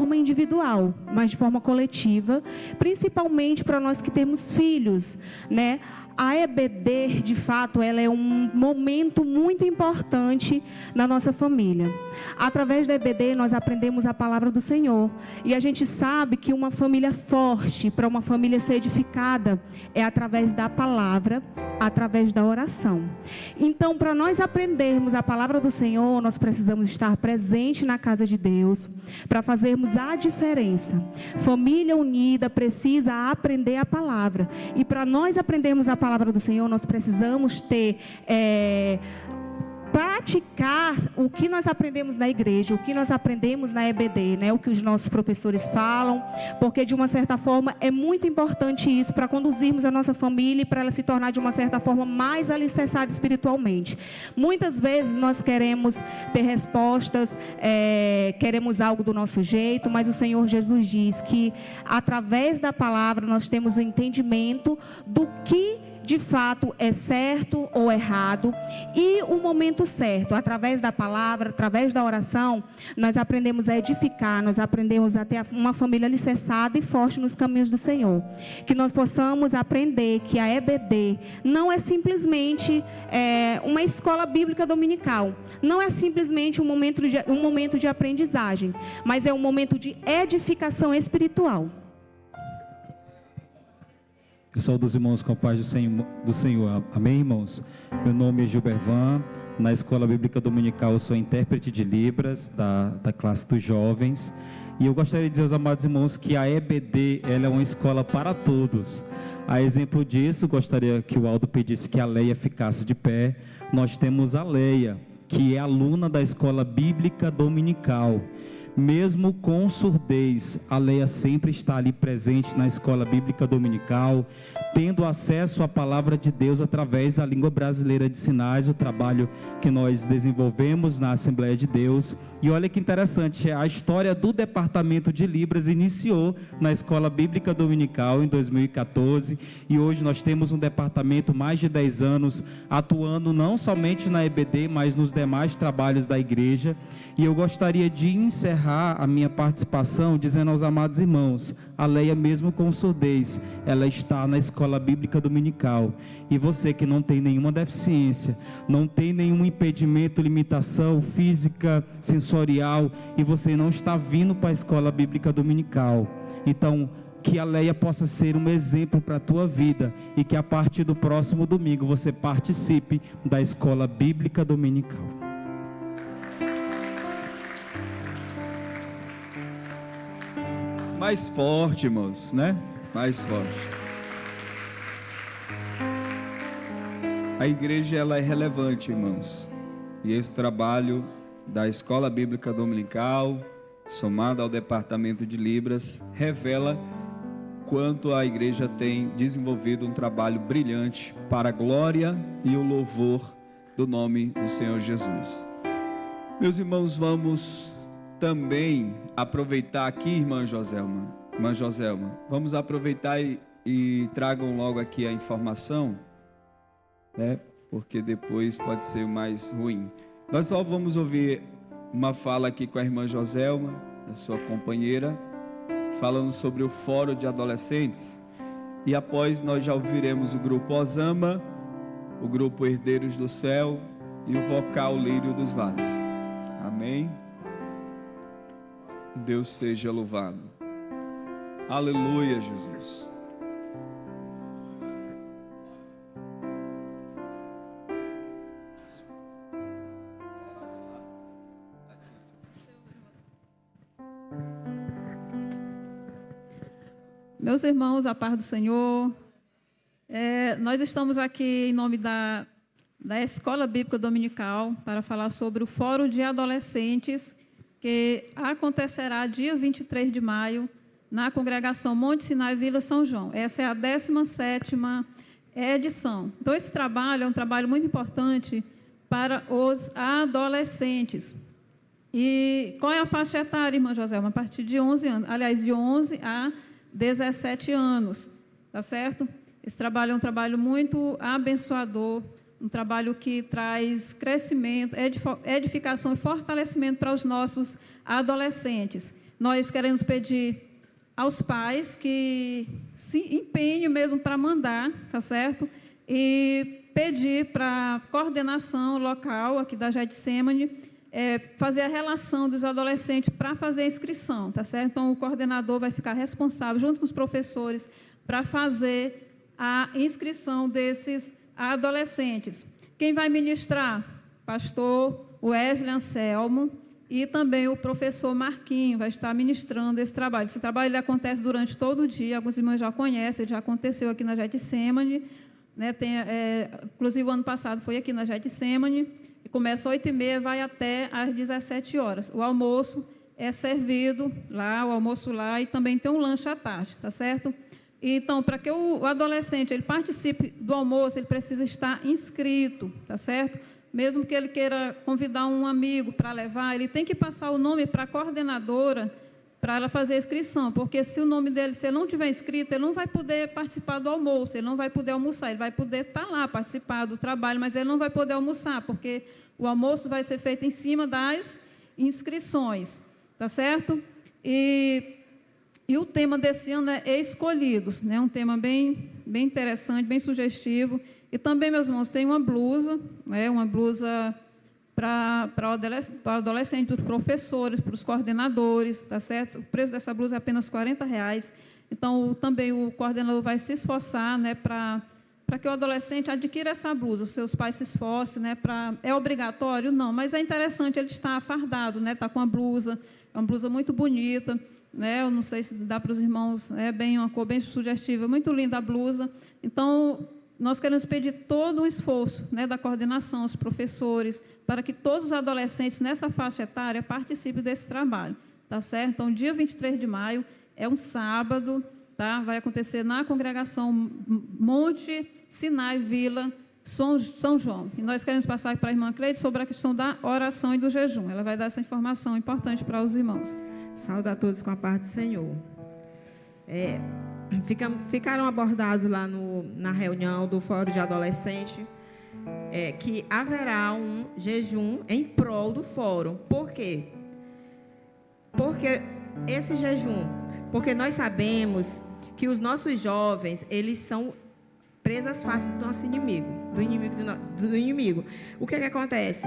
forma individual, mas de forma coletiva, principalmente para nós que temos filhos, né? A EBD, de fato, ela é um momento muito importante na nossa família. Através da EBD, nós aprendemos a palavra do Senhor. E a gente sabe que uma família forte, para uma família ser edificada, é através da palavra, através da oração. Então, para nós aprendermos a palavra do Senhor, nós precisamos estar presente na casa de Deus, para fazermos a diferença. Família unida precisa aprender a palavra. E para nós aprendermos a palavra do Senhor, nós precisamos praticar o que nós aprendemos na igreja, o que nós aprendemos na EBD, né? O que os nossos professores falam, porque de uma certa forma é muito importante isso para conduzirmos a nossa família e para ela se tornar de uma certa forma mais alicerçada espiritualmente. Muitas vezes nós queremos ter respostas, queremos algo do nosso jeito, mas o Senhor Jesus diz que através da palavra nós temos o entendimento do que de fato é certo ou errado, e o momento certo, através da palavra, através da oração, nós aprendemos a edificar, nós aprendemos a ter uma família alicerçada e forte nos caminhos do Senhor. Que nós possamos aprender que a EBD não é simplesmente uma escola bíblica dominical, não é simplesmente um momento de aprendizagem, mas é um momento de edificação espiritual. Eu sou dos irmãos com a paz do Senhor. Amém, irmãos? Meu nome é Gilbervan. Na Escola Bíblica Dominical eu sou intérprete de Libras da classe dos jovens. E eu gostaria de dizer aos amados irmãos que a EBD ela é uma escola para todos. A exemplo disso, gostaria que o Aldo pedisse que a Leia ficasse de pé. Nós temos a Leia, que é aluna da Escola Bíblica Dominical. Mesmo com surdez, a Leia sempre está ali presente na Escola Bíblica Dominical, tendo acesso à palavra de Deus através da língua brasileira de sinais, o trabalho que nós desenvolvemos na Assembleia de Deus. E olha que interessante, a história do Departamento de Libras iniciou na Escola Bíblica Dominical em 2014, e hoje nós temos um departamento mais de 10 anos atuando não somente na EBD, mas nos demais trabalhos da igreja. E eu gostaria de encerrar a minha participação dizendo aos amados irmãos, a Leia mesmo com surdez, ela está na Escola Bíblica Dominical. E você que não tem nenhuma deficiência, não tem nenhum impedimento, limitação física, sensorial, e você não está vindo para a Escola Bíblica Dominical, então que a Leia possa ser um exemplo para a tua vida, e que a partir do próximo domingo você participe da Escola Bíblica Dominical. Mais forte, irmãos, né? Mais forte. A igreja, ela é relevante, irmãos. E esse trabalho da Escola Bíblica Dominical, somado ao Departamento de Libras, revela quanto a igreja tem desenvolvido um trabalho brilhante para a glória e o louvor do nome do Senhor Jesus. Meus irmãos, vamos também aproveitar aqui, irmã Joselma, vamos aproveitar e tragam logo aqui a informação, né? Porque depois pode ser mais ruim. Nós só vamos ouvir uma fala aqui com a irmã Joselma, a sua companheira, falando sobre o Fórum de Adolescentes, e após nós já ouviremos o grupo Osama, o grupo Herdeiros do Céu e o vocal Lírio dos Vales. Amém? Deus seja louvado. Aleluia, Jesus. Meus irmãos, a paz do Senhor, nós estamos aqui em nome da Escola Bíblica Dominical para falar sobre o Fórum de Adolescentes, que acontecerá dia 23 de maio, na congregação Monte Sinai, Vila São João. Essa é a 17ª edição. Então, esse trabalho é um trabalho muito importante para os adolescentes. E qual é a faixa etária, irmã Joselma? A partir de 11 anos, aliás, de 11 a 17 anos, tá certo? Esse trabalho é um trabalho muito abençoador, um trabalho que traz crescimento, edificação e fortalecimento para os nossos adolescentes. nós queremos pedir aos pais que se empenhem mesmo para mandar, tá certo? E pedir para a coordenação local aqui da Getsemane fazer a relação dos adolescentes para fazer a inscrição, tá certo? Então, o coordenador vai ficar responsável, junto com os professores, para fazer a inscrição desses adolescentes. Quem vai ministrar? Pastor Wesley Anselmo e também o professor Marquinho vai estar ministrando esse trabalho. Esse trabalho ele acontece durante todo o dia, alguns irmãos já conhecem, ele já aconteceu aqui na Getsemane, né? Inclusive, o ano passado foi aqui na Getsemane, começa às 8h30, vai até às 17 horas. O almoço é servido lá, o almoço lá, e também tem um lanche à tarde, tá certo? Então, para que o adolescente ele participe do almoço, ele precisa estar inscrito, tá certo? Mesmo que ele queira convidar um amigo para levar, ele tem que passar o nome para a coordenadora para ela fazer a inscrição, porque se o nome dele, se ele não tiver inscrito, ele não vai poder participar do almoço, ele não vai poder almoçar, ele vai poder estar lá, participar do trabalho, mas ele não vai poder almoçar, porque o almoço vai ser feito em cima das inscrições, tá certo? E o tema desse ano é Escolhidos, né? Um tema bem interessante, bem sugestivo. E também, meus irmãos, tem uma blusa, né? Uma blusa para adolescente, para os professores, para os coordenadores, tá certo? O preço dessa blusa é apenas R$40. Então, também o coordenador vai se esforçar, né, para que o adolescente adquira essa blusa, os seus pais se esforcem, né, é obrigatório? Não, mas é interessante ele estar fardado, né, estar com a blusa, é uma blusa muito bonita, né, eu não sei se dá para os irmãos, é uma cor bem sugestiva, muito linda a blusa. Então, nós queremos pedir todo um esforço, né, da coordenação, os professores, para que todos os adolescentes nessa faixa etária participem desse trabalho, tá certo? Então, dia 23 de maio é um sábado, tá? Vai acontecer na congregação Monte Sinai Vila São João. E nós queremos passar para a irmã Cleide sobre a questão da oração e do jejum. Ela vai dar essa informação importante para os irmãos. Saúde a todos com a paz do Senhor. Ficaram abordados lá na reunião do Fórum de Adolescente que haverá um jejum em prol do Fórum. Por quê? Porque esse jejum, porque nós sabemos que os nossos jovens, eles são presas fáceis do nosso inimigo, do inimigo. O que acontece?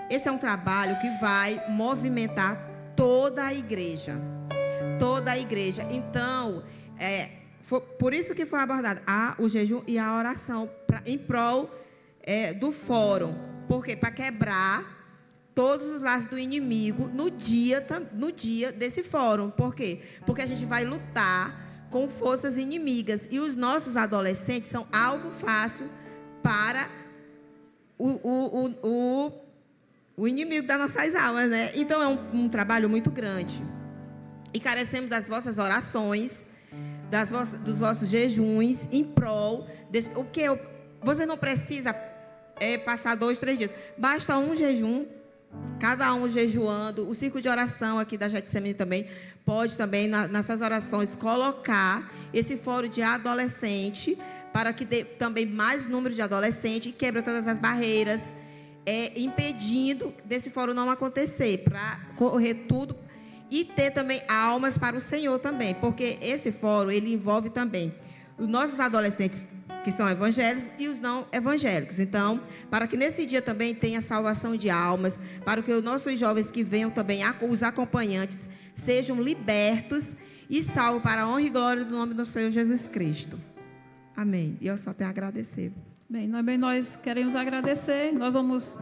Esse é um trabalho que vai movimentar toda a igreja. Toda a igreja. Então, por isso que foi abordado o jejum e a oração em prol do fórum. Por quê? Para quebrar todos os laços do inimigo no dia desse fórum. Por quê? Porque a gente vai lutar com forças inimigas. E os nossos adolescentes são alvo fácil para o inimigo das nossas almas, né? Então, é um trabalho muito grande. E carecemos das vossas orações, dos vossos jejuns em prol desse. Você não precisa passar 2, 3 dias. Basta um jejum, cada um jejuando. O círculo de oração aqui da Getsemane também pode também, nas suas orações, colocar esse fórum de adolescente para que dê também mais número de adolescente e quebra todas as barreiras, impedindo desse fórum não acontecer, para correr tudo e ter também almas para o Senhor também, porque esse fórum, ele envolve também os nossos adolescentes que são evangélicos e os não evangélicos. Então, para que nesse dia também tenha salvação de almas, para que os nossos jovens que venham também, os acompanhantes, sejam libertos e salvos para a honra e glória do nome do Senhor Jesus Cristo. Amém. E eu só tenho a agradecer. Bem, nós queremos agradecer. Nós vamos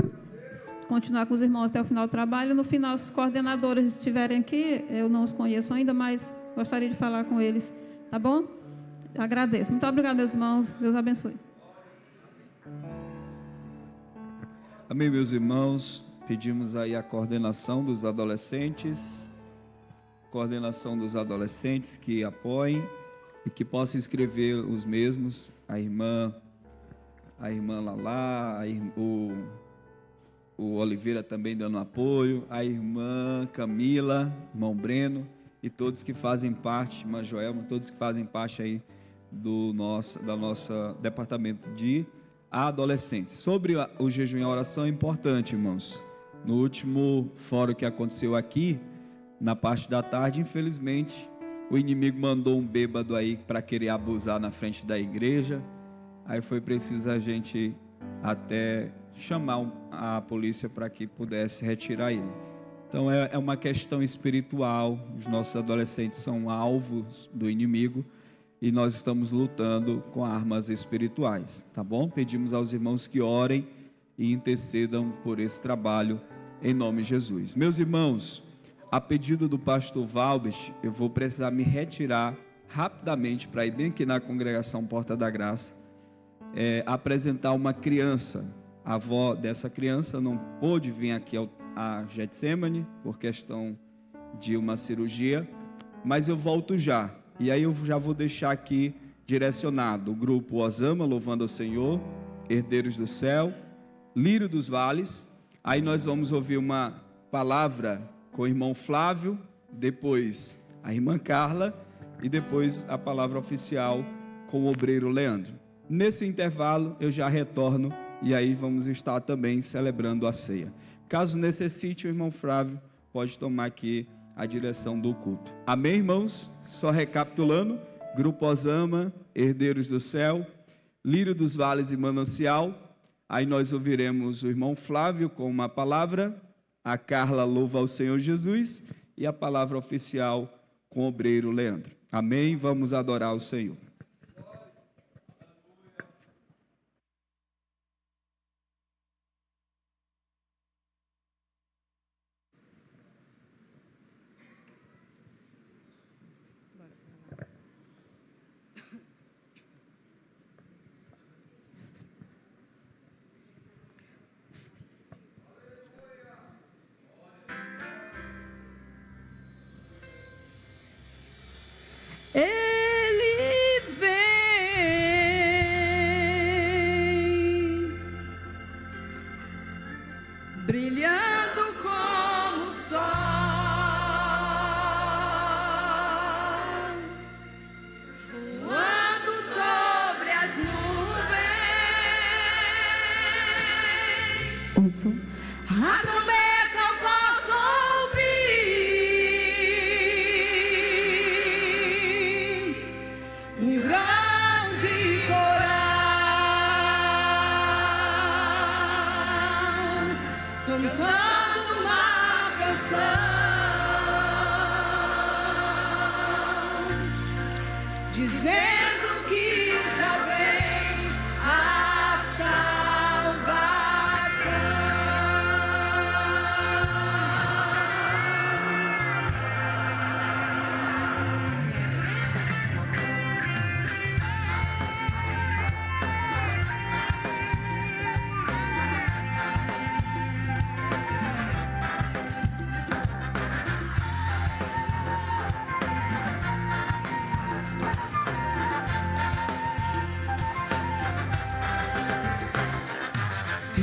continuar com os irmãos até o final do trabalho. No final, os coordenadores estiverem aqui, eu não os conheço ainda, mas gostaria de falar com eles. Tá bom? Agradeço. Muito obrigada, meus irmãos. Deus abençoe. Amém, meus irmãos. Pedimos aí a coordenação dos adolescentes. Coordenação dos adolescentes que apoiem e que possam inscrever os mesmos. A irmã Lalá, o Oliveira também dando apoio, a irmã Camila, irmão Breno e todos que fazem parte, irmã Joelma, todos que fazem parte aí do nosso departamento de adolescentes. Sobre o jejum e a oração é importante, irmãos. No último fórum que aconteceu aqui, na parte da tarde. Infelizmente, o inimigo mandou um bêbado aí para querer abusar na frente da igreja. Aí foi preciso a gente até chamar a polícia para que pudesse retirar ele. Então é uma questão espiritual. Os nossos adolescentes são alvos do inimigo e nós estamos lutando com armas espirituais, tá bom? Pedimos aos irmãos que orem e intercedam por esse trabalho em nome de Jesus. Meus irmãos, a pedido do pastor Valbert, eu vou precisar me retirar rapidamente para ir bem aqui na congregação Porta da Graça, apresentar uma criança. A avó dessa criança não pôde vir aqui a Getsemane por questão de uma cirurgia, mas eu volto já. E aí eu já vou deixar aqui direcionado o grupo Osama, louvando ao Senhor, Herdeiros do Céu, Lírio dos Vales. Aí nós vamos ouvir uma palavra com o irmão Flávio, depois a irmã Carla e depois a palavra oficial com o obreiro Leandro. Nesse intervalo eu já retorno e aí vamos estar também celebrando a ceia. Caso necessite, o irmão Flávio pode tomar aqui a direção do culto. Amém, irmãos? Só recapitulando: Grupo Osama, Herdeiros do Céu, Lírio dos Vales e Manancial. Aí nós ouviremos o irmão Flávio com uma palavra, a Carla louva ao Senhor Jesus e a palavra oficial com o obreiro Leandro. Amém? Vamos adorar o Senhor. Ele vem brilhando como o sol, voando sobre as nuvens. A trombeta eu posso ouvir, um grande coral cantando uma canção, dizendo que já vem a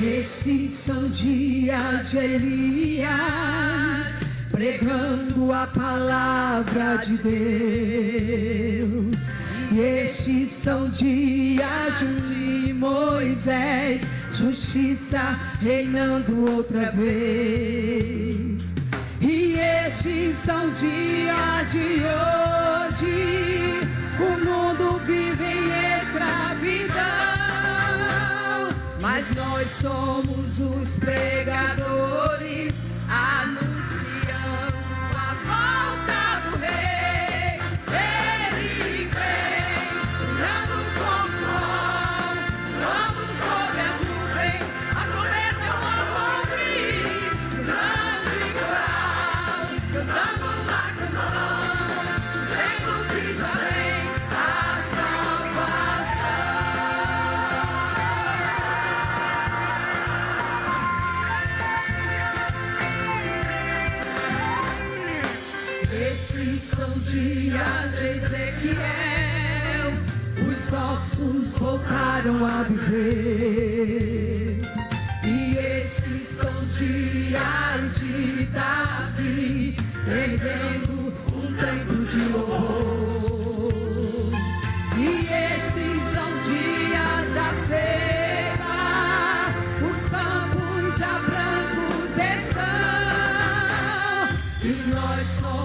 Esses são dias de Elias, pregando a palavra de Deus. E estes são dias de Moisés, justiça reinando outra vez. E estes são dias de hoje, o mundo vive em escravidão. Mas nós somos os pregadores, anunciando a volta do Rei. Ele vem, brilhando como o sol, voando sobre as nuvens. A trombeta eu posso ouvir, um grande coral cantando uma canção, dizendo que já vem a salvação. Esses são dias de Ezequiel, os ossos voltaram a viver. E esses são dias de Davi, erguendo um templo de louvor. E esses são dias da ceifa, os campos já brancos estão, e nós somos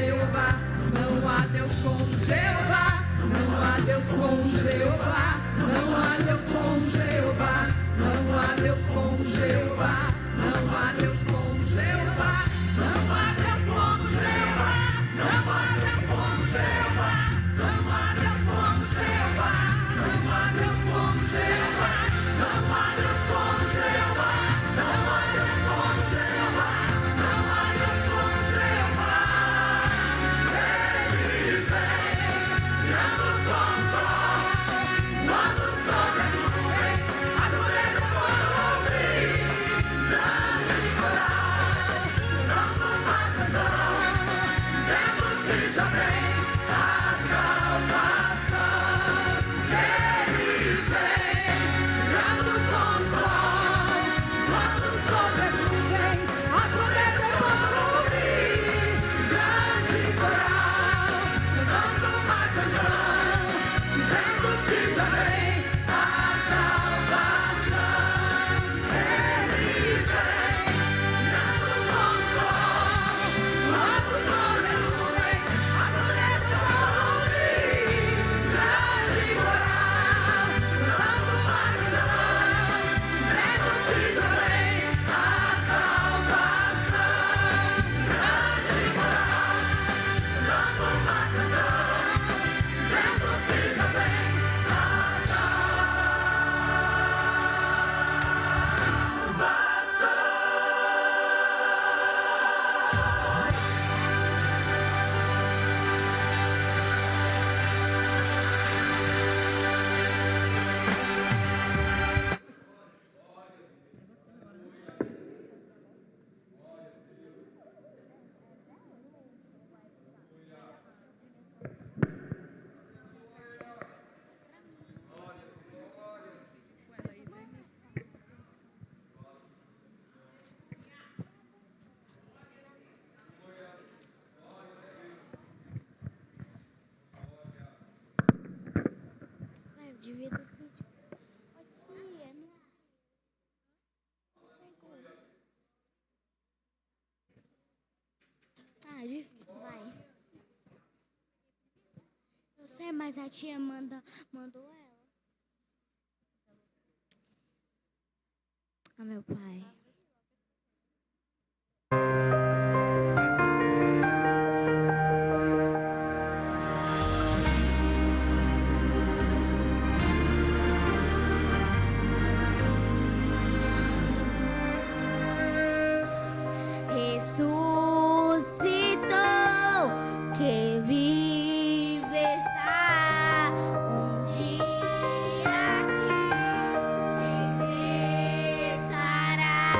Jeová. Não há Deus como Jeová. Não há Deus como Jeová. Não há Deus como Jeová. Não há Deus como Jeová. Não há Deus como Jeová. Não há Deus como Jeová. Não há Deus como Jeová. Não há Deus como Jeová. Não há Deus como Jeová. Não há Deus como Jeová. Não há Deus como Jeová. Não há Deus como Jeová. Ele vem, brilhando como o sol, voando sobre as nuvens, a trombeta possa ouvir, grande coral, cantando uma canção, dizendo que já vem a salvação. Ele vem, brilhando como o sol, voando sobre as nuvens, a trombeta possa ouvir, grande coral, cantando uma canção, dizendo que já vem a salvação. Ele vem, brilhando como o sol, voando sobre as nuvens, a trombeta possa ouvir, grande coral, cantando uma canção, dizendo que já vem a salvação. Grande coral, cantando uma canção, dizendo que já vem a Eu devia ter pedido. Aqui, é no... Ah, difícil, vai. Eu sei, mas a tia mandou ela. Ah, meu pai. Ressuscitou, que vive está dia que regressará.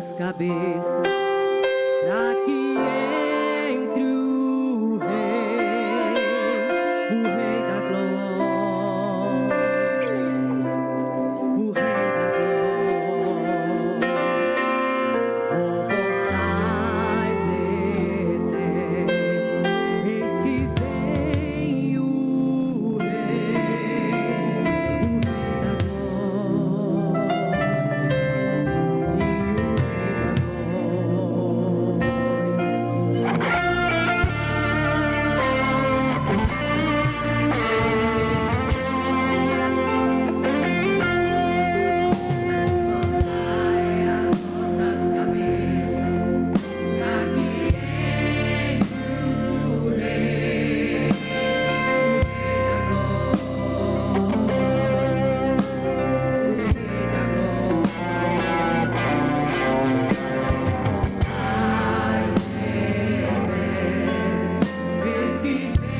nossas cabeças, para que entre o Rei da Glória, o Rei da Glória. Oh, portais eternos, eis que vem o Rei da Glória. Sim, o Rei da Levantai as nossas cabeças, para que entre o Rei da Glória, o Rei da Glória. Portais eternos, eis que vem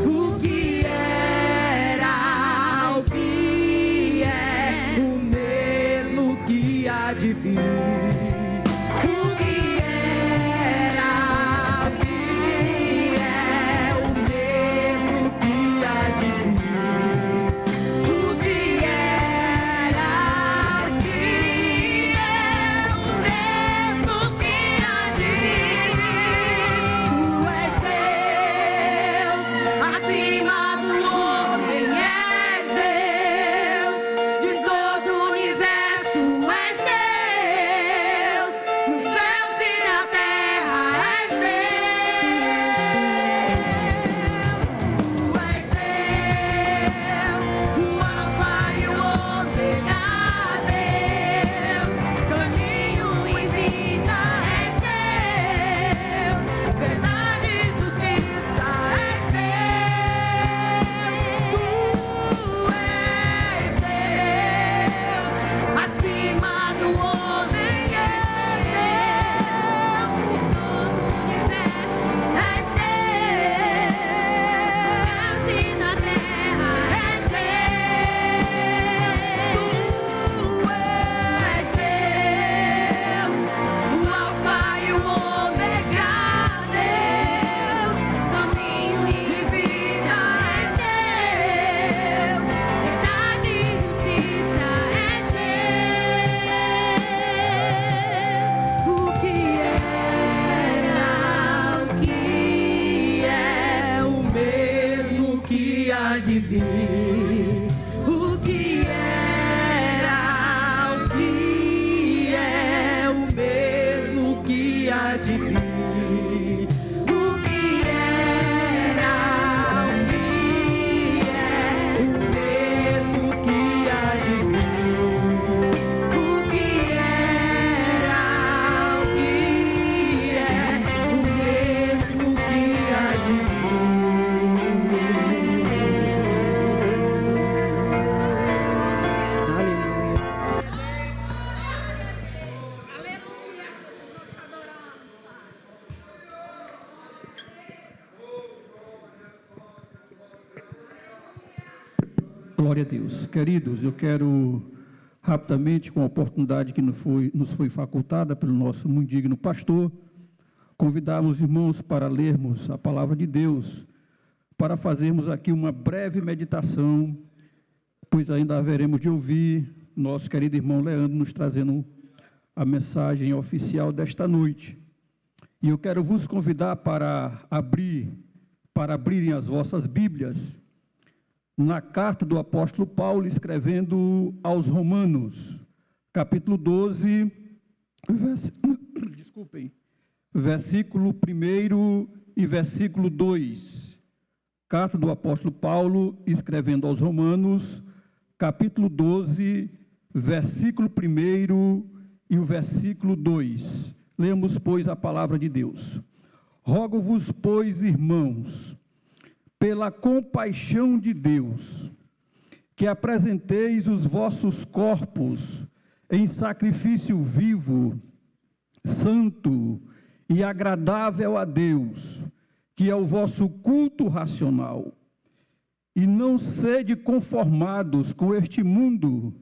o Rei da Glória a Deus. Queridos, eu quero rapidamente, com a oportunidade que nos foi facultada pelo nosso muito digno pastor, convidar os irmãos para lermos a palavra de Deus, para fazermos aqui uma breve meditação, pois ainda haveremos de ouvir nosso querido irmão Leandro nos trazendo a mensagem oficial desta noite. E eu quero vos convidar para abrirem as vossas Bíblias na carta do apóstolo Paulo, escrevendo aos Romanos, capítulo 12, versículo 1 e versículo 2. Carta do apóstolo Paulo, escrevendo aos Romanos, capítulo 12, versículo 1 e o versículo 2. Lemos, pois, a palavra de Deus. Rogo-vos, pois, irmãos, pela compaixão de Deus, que apresenteis os vossos corpos em sacrifício vivo, santo e agradável a Deus, que é o vosso culto racional. E não sede conformados com este mundo,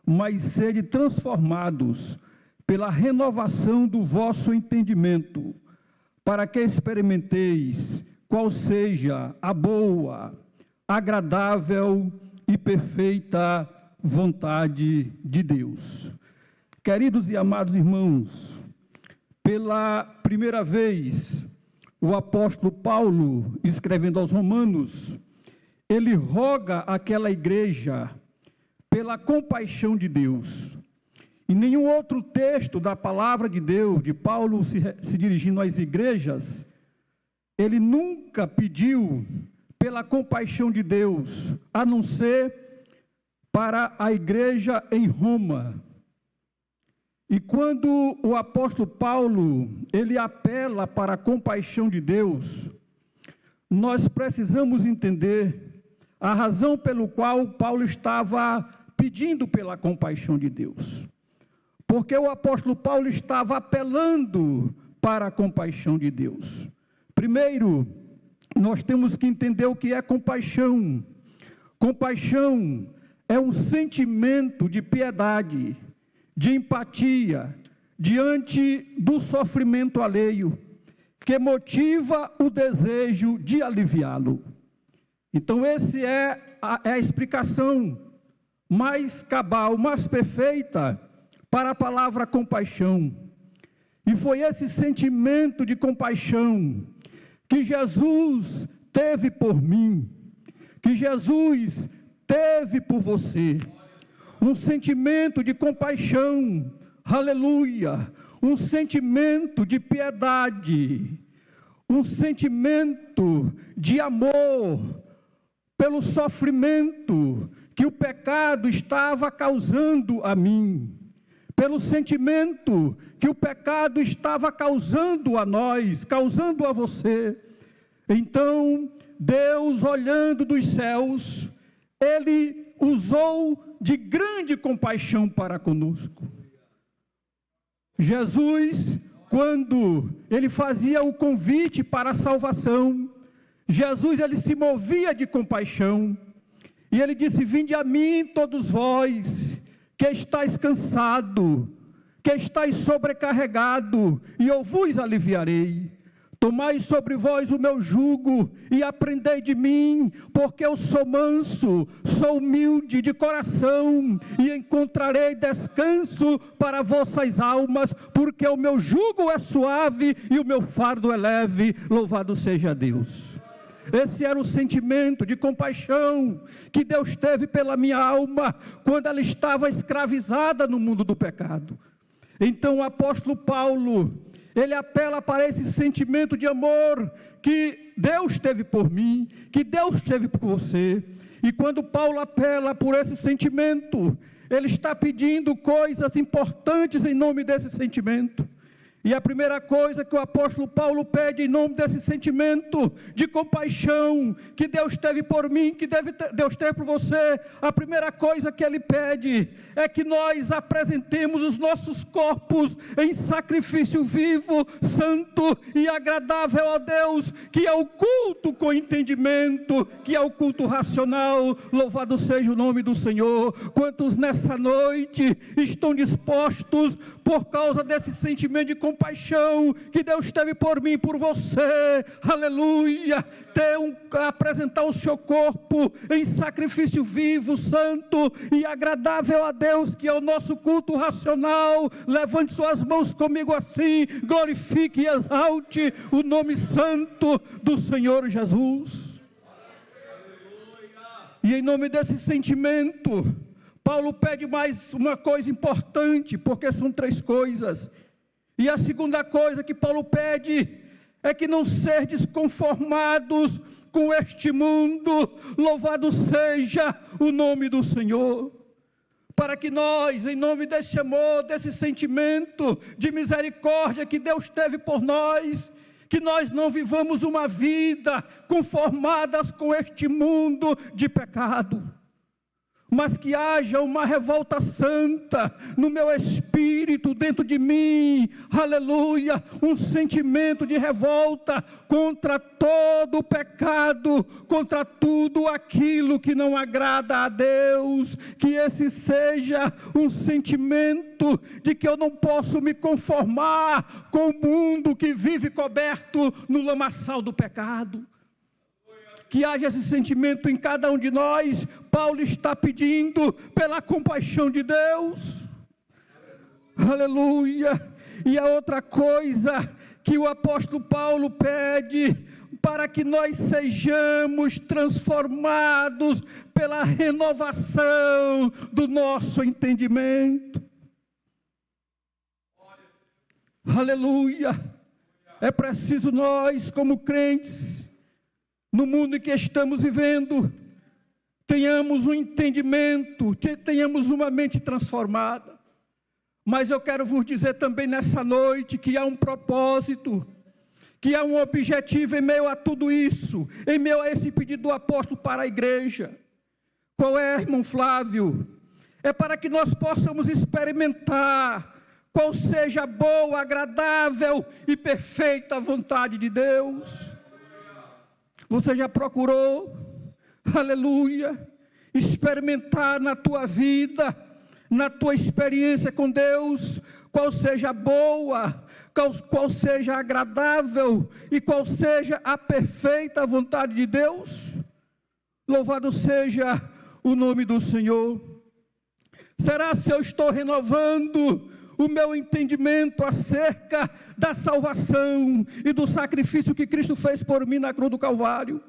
mas sede transformados pela renovação do vosso entendimento, para que experimenteis qual seja a boa, agradável e perfeita vontade de Deus. Queridos e amados irmãos, pela primeira vez, o apóstolo Paulo, escrevendo aos Romanos, ele roga àquela igreja pela compaixão de Deus. Em nenhum outro texto da palavra de Deus, de Paulo se dirigindo às igrejas, ele nunca pediu pela compaixão de Deus, a não ser para a igreja em Roma. E quando o apóstolo Paulo, ele apela para a compaixão de Deus, nós precisamos entender a razão pelo qual Paulo estava pedindo pela compaixão de Deus. Porque o apóstolo Paulo estava apelando para a compaixão de Deus. Primeiro, nós temos que entender o que é compaixão. Compaixão é um sentimento de piedade, de empatia, diante do sofrimento alheio, que motiva o desejo de aliviá-lo. Então, essa é a explicação mais cabal, mais perfeita para a palavra compaixão. E foi esse sentimento de compaixão que Jesus teve por mim, que Jesus teve por você. Um sentimento de compaixão, aleluia, um sentimento de piedade, um sentimento de amor pelo sofrimento que o pecado estava causando a mim, pelo sentimento que o pecado estava causando a nós, causando a você. Então, Deus, olhando dos céus, Ele usou de grande compaixão para conosco. Jesus, quando Ele fazia o convite para a salvação, Jesus, Ele se movia de compaixão, e Ele disse: vinde a mim todos vós, que estáis cansado, que estáis sobrecarregado, e eu vos aliviarei. Tomai sobre vós o meu jugo, e aprendei de mim, porque eu sou manso, sou humilde de coração, e encontrarei descanso para vossas almas, porque o meu jugo é suave, e o meu fardo é leve. Louvado seja Deus. Esse era o sentimento de compaixão que Deus teve pela minha alma, quando ela estava escravizada no mundo do pecado. Então o apóstolo Paulo, ele apela para esse sentimento de amor que Deus teve por mim, que Deus teve por você. E quando Paulo apela por esse sentimento, ele está pedindo coisas importantes em nome desse sentimento. E a primeira coisa que o apóstolo Paulo pede em nome desse sentimento de compaixão que Deus teve por mim, que Deus teve por você, a primeira coisa que ele pede é que nós apresentemos os nossos corpos em sacrifício vivo, santo e agradável a Deus, que é o culto com entendimento, que é o culto racional. Louvado seja o nome do Senhor. Quantos nessa noite estão dispostos, por causa desse sentimento de compaixão que Deus teve por mim e por você, aleluia, apresentar o seu corpo em sacrifício vivo, santo e agradável a Deus, que é o nosso culto racional? Levante suas mãos comigo assim, glorifique e exalte o nome santo do Senhor Jesus. E em nome desse sentimento, Paulo pede mais uma coisa importante, porque são 3 coisas. E a segunda coisa que Paulo pede é que não serdes conformados com este mundo. Louvado seja o nome do Senhor. Para que nós, em nome desse amor, desse sentimento de misericórdia que Deus teve por nós, que nós não vivamos uma vida conformadas com este mundo de pecado, mas que haja uma revolta santa no meu espírito, dentro de mim, aleluia, um sentimento de revolta contra todo o pecado, contra tudo aquilo que não agrada a Deus, que esse seja um sentimento de que eu não posso me conformar com o mundo que vive coberto no lamaçal do pecado. Que haja esse sentimento em cada um de nós. Paulo está pedindo pela compaixão de Deus, aleluia. E a outra coisa que o apóstolo Paulo pede, para que nós sejamos transformados pela renovação do nosso entendimento, aleluia. É preciso nós, como crentes, no mundo em que estamos vivendo, tenhamos um entendimento, tenhamos uma mente transformada. Mas eu quero vos dizer também nessa noite que há um propósito, que há um objetivo em meio a tudo isso, em meio a esse pedido do apóstolo para a igreja. Qual é, irmão Flávio? É para que nós possamos experimentar qual seja a boa, agradável e perfeita vontade de Deus. Você já procurou, aleluia, experimentar na tua vida, na tua experiência com Deus, qual seja a boa, qual seja a agradável e qual seja a perfeita vontade de Deus? Louvado seja o nome do Senhor. Será se eu estou renovando o meu entendimento acerca da salvação e do sacrifício que Cristo fez por mim na cruz do Calvário?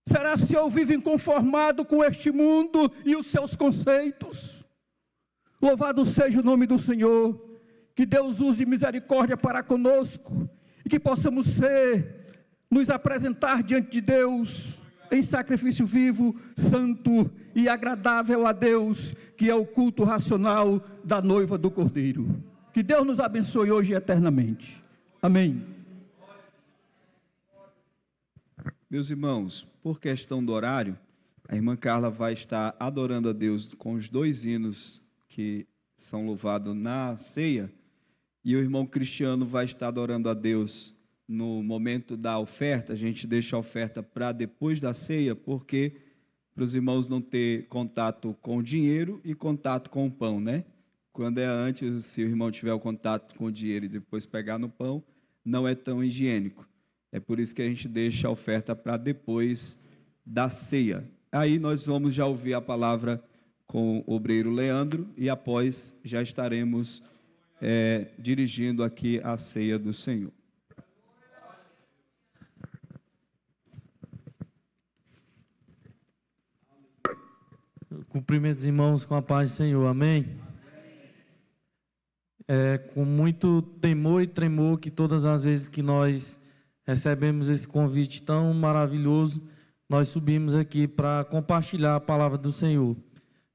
Será se eu vivo inconformado com este mundo e os seus conceitos? Louvado seja o nome do Senhor, que Deus use misericórdia para conosco, e que possamos nos apresentar diante de Deus, em sacrifício vivo, santo e agradável a Deus, que é o culto racional da noiva do Cordeiro. Que Deus nos abençoe hoje e eternamente. Amém. Meus irmãos, por questão do horário, a irmã Carla vai estar adorando a Deus com os 2 hinos que são louvados na ceia, e o irmão Cristiano vai estar adorando a Deus no momento da oferta. A gente deixa a oferta para depois da ceia, porque para os irmãos não ter contato com o dinheiro e contato com o pão, né? Quando é antes, se o irmão tiver o contato com o dinheiro e depois pegar no pão, não é tão higiênico. É por isso que a gente deixa a oferta para depois da ceia. Aí nós vamos já ouvir a palavra com o obreiro Leandro, e após já estaremos dirigindo aqui a ceia do Senhor. Cumprimento os irmãos com a paz do Senhor, amém? É com muito temor e tremor que todas as vezes que nós recebemos esse convite tão maravilhoso, nós subimos aqui para compartilhar a palavra do Senhor.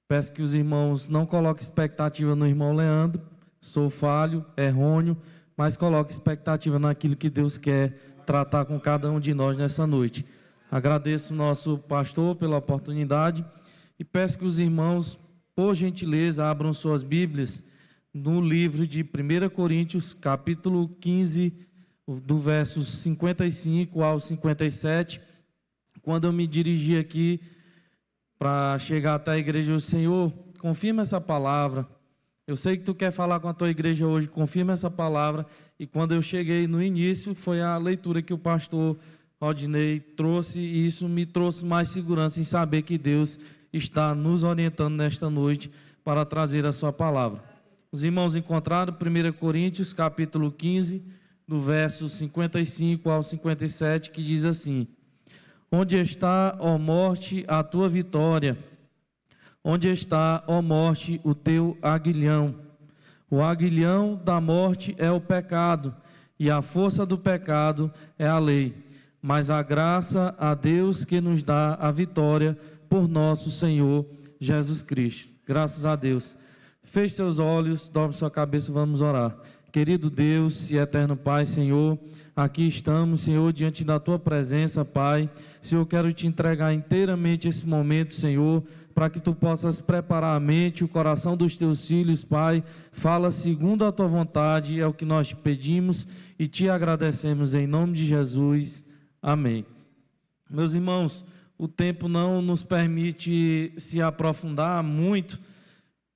Peço que os irmãos não coloquem expectativa no irmão Leandro, sou falho, errôneo, mas coloque expectativa naquilo que Deus quer tratar com cada um de nós nessa noite. Agradeço o nosso pastor pela oportunidade e peço que os irmãos, por gentileza, abram suas Bíblias no livro de 1 Coríntios, capítulo 15, do versos 55 ao 57. Quando eu me dirigi aqui para chegar até a igreja, o Senhor, confirma essa palavra. Eu sei que tu quer falar com a tua igreja hoje, confirma essa palavra. E quando eu cheguei no início, foi a leitura que o pastor Rodinei trouxe, e isso me trouxe mais segurança em saber que Deus está nos orientando nesta noite para trazer a sua palavra. Os irmãos encontraram 1 Coríntios, capítulo 15, do verso 55 ao 57, que diz assim: Onde está, ó morte, a tua vitória? Onde está, ó morte, o teu aguilhão? O aguilhão da morte é o pecado, e a força do pecado é a lei. Mas a graça a Deus que nos dá a vitória por nosso Senhor Jesus Cristo. Graças a Deus. Feche seus olhos, dobre sua cabeça, vamos orar. Querido Deus e eterno Pai, Senhor, aqui estamos, Senhor, diante da Tua presença, Pai. Senhor, quero Te entregar inteiramente esse momento, Senhor, para que Tu possas preparar a mente, o coração dos Teus filhos, Pai. Fala segundo a Tua vontade, é o que nós Te pedimos e Te agradecemos em nome de Jesus. Amém. Meus irmãos, o tempo não nos permite se aprofundar muito,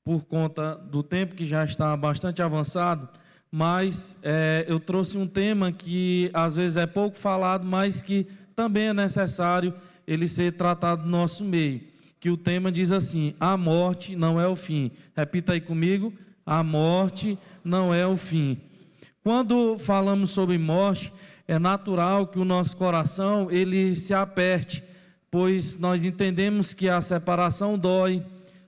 por conta do tempo que já está bastante avançado, mas eu trouxe um tema que às vezes é pouco falado, mas que também é necessário ele ser tratado no nosso meio, que o tema diz assim: a morte não é o fim. Repita aí comigo: a morte não é o fim. Quando falamos sobre morte, é natural que o nosso coração ele se aperte, pois nós entendemos que a separação dói,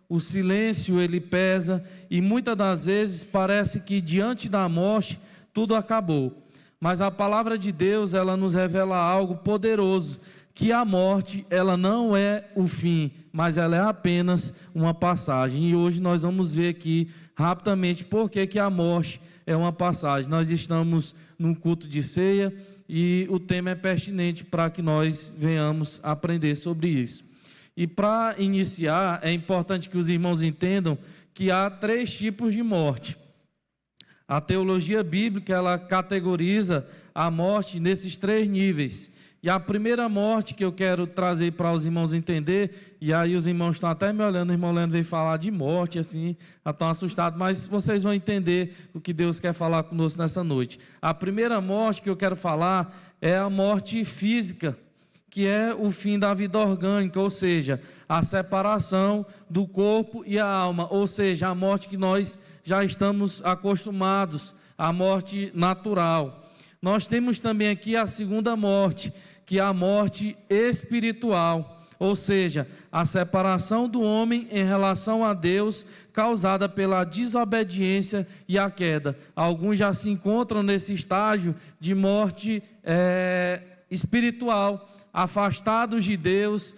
o silêncio ele pesa, e muitas das vezes parece que diante da morte tudo acabou. Mas a palavra de Deus, ela nos revela algo poderoso, que a morte ela não é o fim, mas ela é apenas uma passagem. E hoje nós vamos ver aqui rapidamente por que a morte é uma passagem. Nós estamos num culto de ceia e o tema é pertinente para que nós venhamos aprender sobre isso. E para iniciar, é importante que os irmãos entendam que há 3 tipos de morte. A teologia bíblica, ela categoriza a morte nesses 3 níveis. E a primeira morte que eu quero trazer para os irmãos entender, e aí os irmãos estão até me olhando, o irmão Leandro veio falar de morte, assim, estão assustados, mas vocês vão entender o que Deus quer falar conosco nessa noite. A primeira morte que eu quero falar é a morte física, que é o fim da vida orgânica, ou seja, a separação do corpo e a alma, ou seja, a morte que nós já estamos acostumados, a morte natural. Nós temos também aqui a segunda morte, que é a morte espiritual, ou seja, a separação do homem em relação a Deus, causada pela desobediência e a queda. Alguns já se encontram nesse estágio de morte espiritual, afastados de Deus,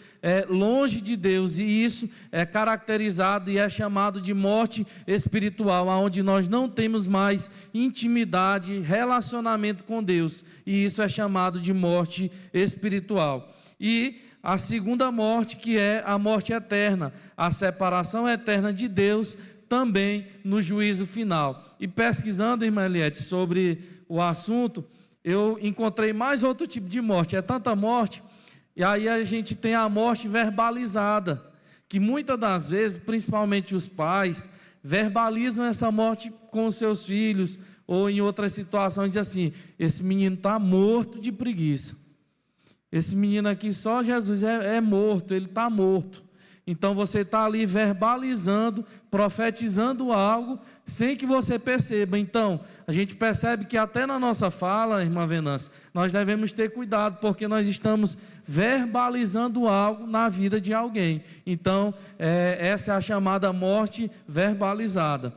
longe de Deus, e isso é caracterizado e é chamado de morte espiritual, onde nós não temos mais intimidade, relacionamento com Deus, e isso é chamado de morte espiritual. E a segunda morte, que é a morte eterna, a separação eterna de Deus, também no juízo final. E pesquisando, irmã Eliette, sobre o assunto, eu encontrei mais outro tipo de morte, é tanta morte, e aí a gente tem a morte verbalizada, que muitas das vezes, principalmente os pais, verbalizam essa morte com os seus filhos, ou em outras situações, dizem assim: esse menino está morto de preguiça, esse menino aqui só Jesus é morto, ele está morto. Então você está ali verbalizando, profetizando algo, sem que você perceba. Então, a gente percebe que até na nossa fala, irmã Venâncio, nós devemos ter cuidado, porque nós estamos verbalizando algo na vida de alguém. Então, essa é a chamada morte verbalizada.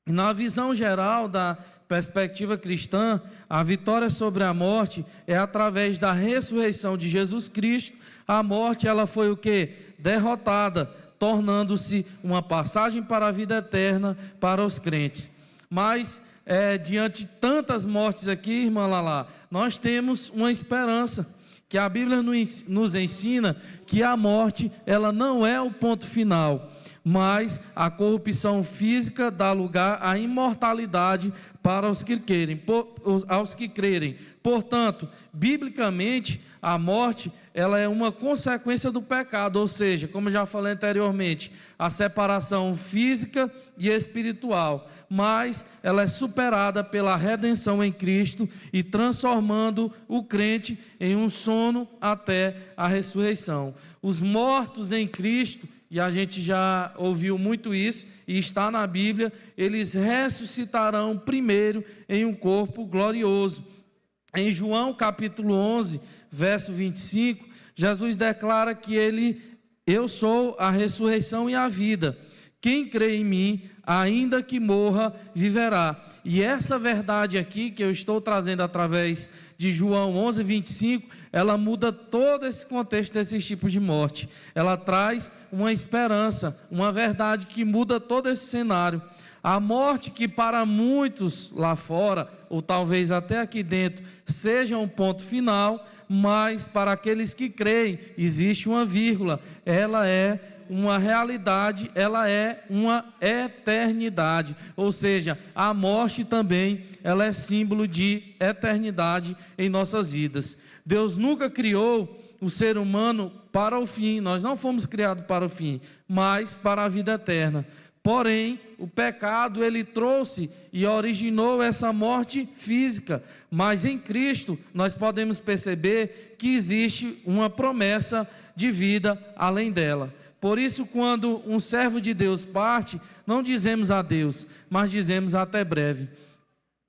Na visão geral da perspectiva cristã, a vitória sobre a morte é através da ressurreição de Jesus Cristo. A morte, ela foi o quê? Derrotada, tornando-se uma passagem para a vida eterna para os crentes. Mas, diante de tantas mortes aqui, irmã Lala, nós temos uma esperança, que a Bíblia nos ensina que a morte, ela não é o ponto final, mas a corrupção física dá lugar à imortalidade para os que crerem. Portanto, biblicamente, a morte, ela é uma consequência do pecado, ou seja, como já falei anteriormente, a separação física e espiritual, mas ela é superada pela redenção em Cristo e transformando o crente em um sono até a ressurreição. Os mortos em Cristo, e a gente já ouviu muito isso, e está na Bíblia, eles ressuscitarão primeiro em um corpo glorioso. Em João capítulo 11, verso 25, Jesus declara que eu sou a ressurreição e a vida. Quem crê em mim, ainda que morra, viverá. E essa verdade aqui, que eu estou trazendo através de João 11, 25, ela muda todo esse contexto desses tipos de morte. Ela traz uma esperança, uma verdade que muda todo esse cenário. A morte que para muitos lá fora, ou talvez até aqui dentro, seja um ponto final, mas para aqueles que creem, existe uma vírgula. Ela é uma realidade, ela é uma eternidade. Ou seja, a morte também, ela é símbolo de eternidade em nossas vidas. Deus nunca criou o ser humano para o fim. Nós não fomos criados para o fim, mas para a vida eterna. Porém, o pecado, ele trouxe e originou essa morte física. Mas em Cristo, nós podemos perceber que existe uma promessa de vida além dela. Por isso, quando um servo de Deus parte, não dizemos adeus, mas dizemos até breve.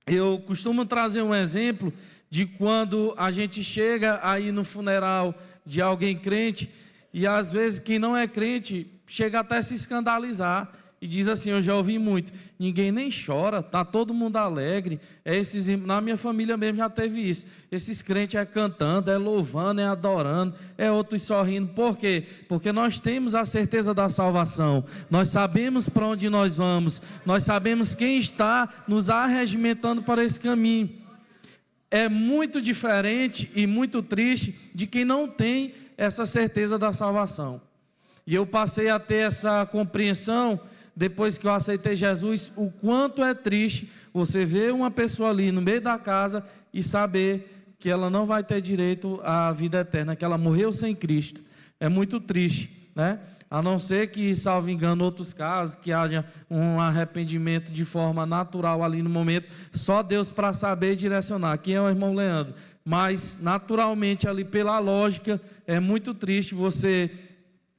Eu costumo trazer um exemplo de quando a gente chega aí no funeral de alguém crente, e às vezes quem não é crente chega até a se escandalizar, e diz assim, eu já ouvi muito, ninguém nem chora, está todo mundo alegre, na minha família mesmo já teve isso, esses crentes é cantando, é louvando, é adorando, é outros sorrindo. Por quê? Porque nós temos a certeza da salvação, nós sabemos para onde nós vamos, nós sabemos quem está nos arregimentando para esse caminho. É muito diferente e muito triste de quem não tem essa certeza da salvação. E eu passei a ter essa compreensão depois que eu aceitei Jesus, o quanto é triste você ver uma pessoa ali no meio da casa e saber que ela não vai ter direito à vida eterna, que ela morreu sem Cristo. É muito triste, né? A não ser que, salvo engano, outros casos, que haja um arrependimento de forma natural ali no momento, só Deus para saber direcionar. Quem é o irmão Leandro? Mas, naturalmente, ali pela lógica, é muito triste você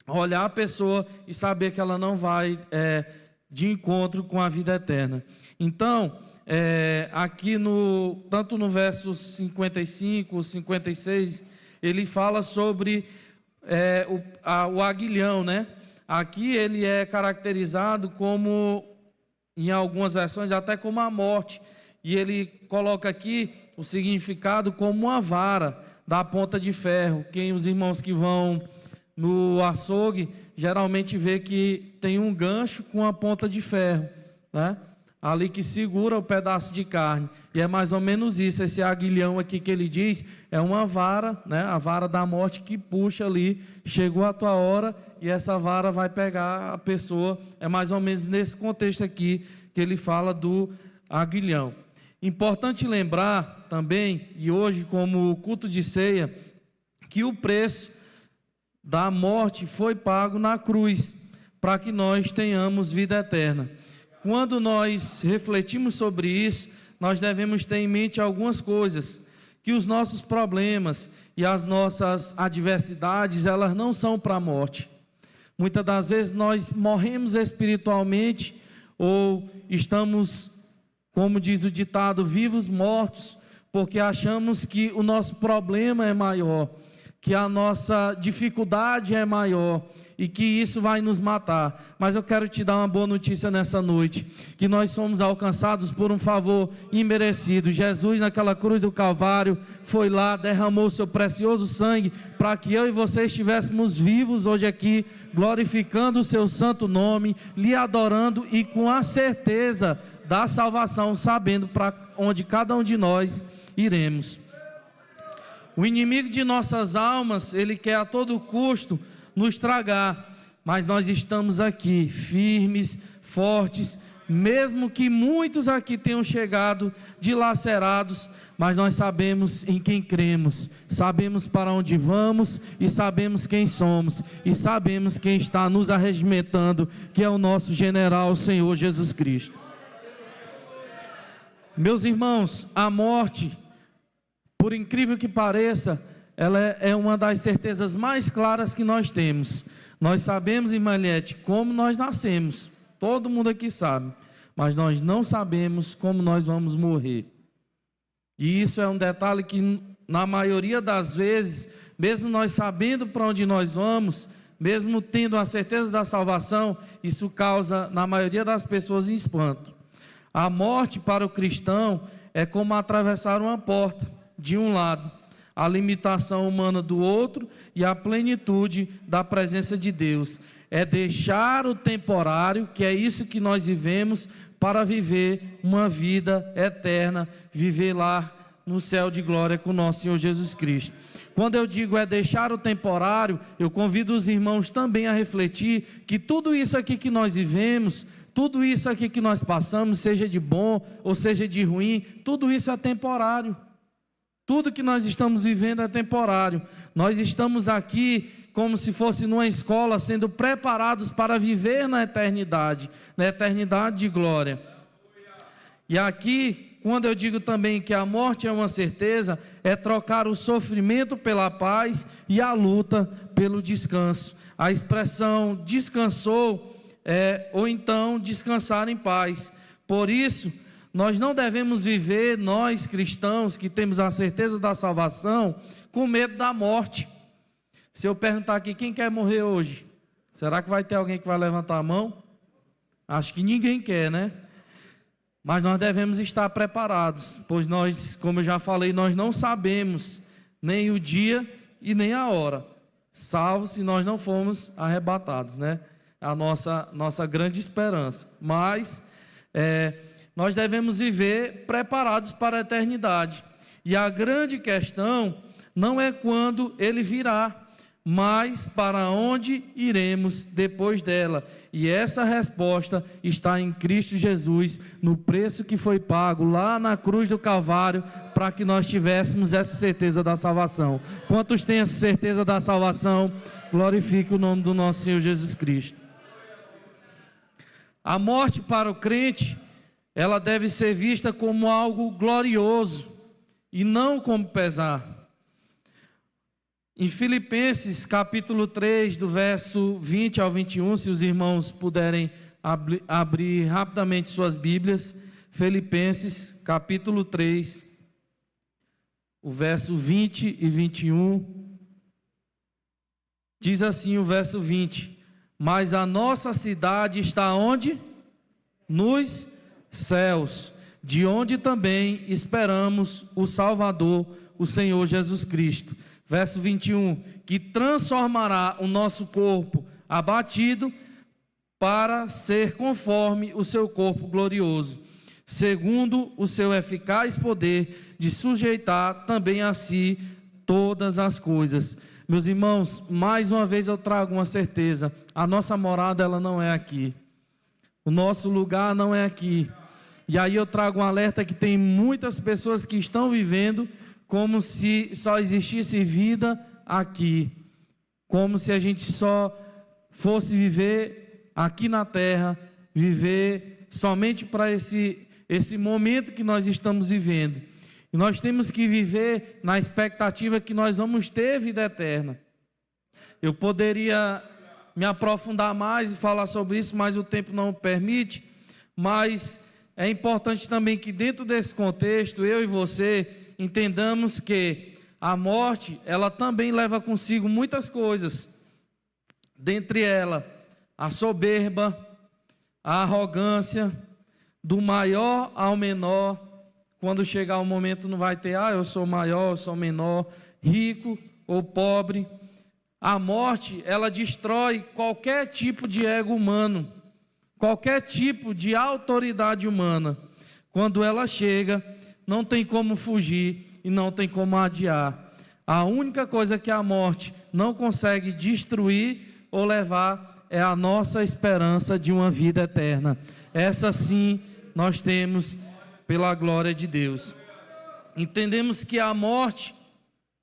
olhar a pessoa e saber que ela não vai de encontro com a vida eterna. Então, aqui tanto no verso 55, 56, ele fala sobre o aguilhão, né? Aqui ele é caracterizado como, em algumas versões, até como a morte. E ele coloca aqui o significado como uma vara da ponta de ferro. Os irmãos que vão no açougue, geralmente vê que tem um gancho com a ponta de ferro, né? Ali que segura o pedaço de carne. E é mais ou menos isso, esse aguilhão aqui que ele diz, é uma vara, né? A vara da morte que puxa ali, chegou a tua hora e essa vara vai pegar a pessoa. É mais ou menos nesse contexto aqui que ele fala do aguilhão. Importante lembrar também, e hoje como culto de ceia, que o preço da morte foi pago na cruz, para que nós tenhamos vida eterna. Quando nós refletimos sobre isso, nós devemos ter em mente algumas coisas, que os nossos problemas e as nossas adversidades, elas não são para a morte. Muitas das vezes nós morremos espiritualmente, ou estamos, como diz o ditado, vivos mortos, porque achamos que o nosso problema é maior, que a nossa dificuldade é maior e que isso vai nos matar. Mas eu quero te dar uma boa notícia nessa noite, que nós somos alcançados por um favor imerecido. Jesus, naquela cruz do Calvário, foi lá, derramou seu precioso sangue para que eu e você estivéssemos vivos hoje aqui, glorificando o seu santo nome, lhe adorando e com a certeza da salvação, sabendo para onde cada um de nós iremos. O inimigo de nossas almas, ele quer a todo custo nos tragar, mas nós estamos aqui firmes, fortes, mesmo que muitos aqui tenham chegado dilacerados, mas nós sabemos em quem cremos, sabemos para onde vamos e sabemos quem somos e sabemos quem está nos arregimentando, que é o nosso general, o Senhor Jesus Cristo. Meus irmãos, a morte, por incrível que pareça, ela é uma das certezas mais claras que nós temos. Nós sabemos, irmã Eliette, como nós nascemos, todo mundo aqui sabe, mas nós não sabemos como nós vamos morrer. E isso é um detalhe que, na maioria das vezes, mesmo nós sabendo para onde nós vamos, mesmo tendo a certeza da salvação, isso causa, na maioria das pessoas, espanto. A morte para o cristão é como atravessar uma porta, de um lado, a limitação humana do outro e a plenitude da presença de Deus. É deixar o temporário, que é isso que nós vivemos, para viver uma vida eterna, viver lá no céu de glória com o nosso Senhor Jesus Cristo. Quando eu digo é deixar o temporário, eu convido os irmãos também a refletir que tudo isso aqui que nós vivemos, tudo isso aqui que nós passamos, seja de bom ou seja de ruim, tudo isso é temporário. Tudo que nós estamos vivendo é temporário. Nós estamos aqui como se fosse numa escola, sendo preparados para viver na eternidade de glória. E aqui, quando eu digo também que a morte é uma certeza, é trocar o sofrimento pela paz e a luta pelo descanso. A expressão descansou ou então descansar em paz. Por isso, nós não devemos viver, nós cristãos que temos a certeza da salvação, com medo da morte. Se eu perguntar aqui, quem quer morrer hoje? Será que vai ter alguém que vai levantar a mão? Acho que ninguém quer, né? Mas nós devemos estar preparados, pois nós, como eu já falei, nós não sabemos nem o dia e nem a hora, salvo se nós não formos arrebatados, né? A nossa grande esperança. Mas nós devemos viver preparados para a eternidade. E a grande questão não é quando ele virá, mas para onde iremos depois dela. E essa resposta está em Cristo Jesus, no preço que foi pago lá na cruz do Calvário, para que nós tivéssemos essa certeza da salvação. Quantos têm essa certeza da salvação? Glorifique o nome do nosso Senhor Jesus Cristo. A morte para o crente, ela deve ser vista como algo glorioso e não como pesar. Em Filipenses capítulo 3, do verso 20 ao 21, se os irmãos puderem abrir rapidamente suas Bíblias, Filipenses capítulo 3, o verso 20 e 21, diz assim o verso 20: mas a nossa cidade está onde? Nos céus, de onde também esperamos o Salvador, o Senhor Jesus Cristo. Verso 21, que transformará o nosso corpo abatido para ser conforme o seu corpo glorioso, segundo o seu eficaz poder de sujeitar também a si todas as coisas. Meus irmãos, mais uma vez eu trago uma certeza: a nossa morada ela não é aqui, o nosso lugar não é aqui. E aí eu trago um alerta que tem muitas pessoas que estão vivendo como se só existisse vida aqui, como se a gente só fosse viver aqui na terra, viver somente para esse momento que nós estamos vivendo. E nós temos que viver na expectativa que nós vamos ter vida eterna. Eu poderia me aprofundar mais e falar sobre isso, mas o tempo não permite. Mas é importante também que dentro desse contexto, eu e você entendamos que a morte, ela também leva consigo muitas coisas. Dentre elas, a soberba, a arrogância, do maior ao menor. Quando chegar o momento não vai ter, eu sou maior, eu sou menor, rico ou pobre. A morte, ela destrói qualquer tipo de ego humano. qualquer tipo de autoridade humana. Quando ela chega, não tem como fugir e não tem como adiar. A única coisa que a morte não consegue destruir ou levar é a nossa esperança de uma vida eterna. Essa sim nós temos pela glória de Deus. Entendemos que a morte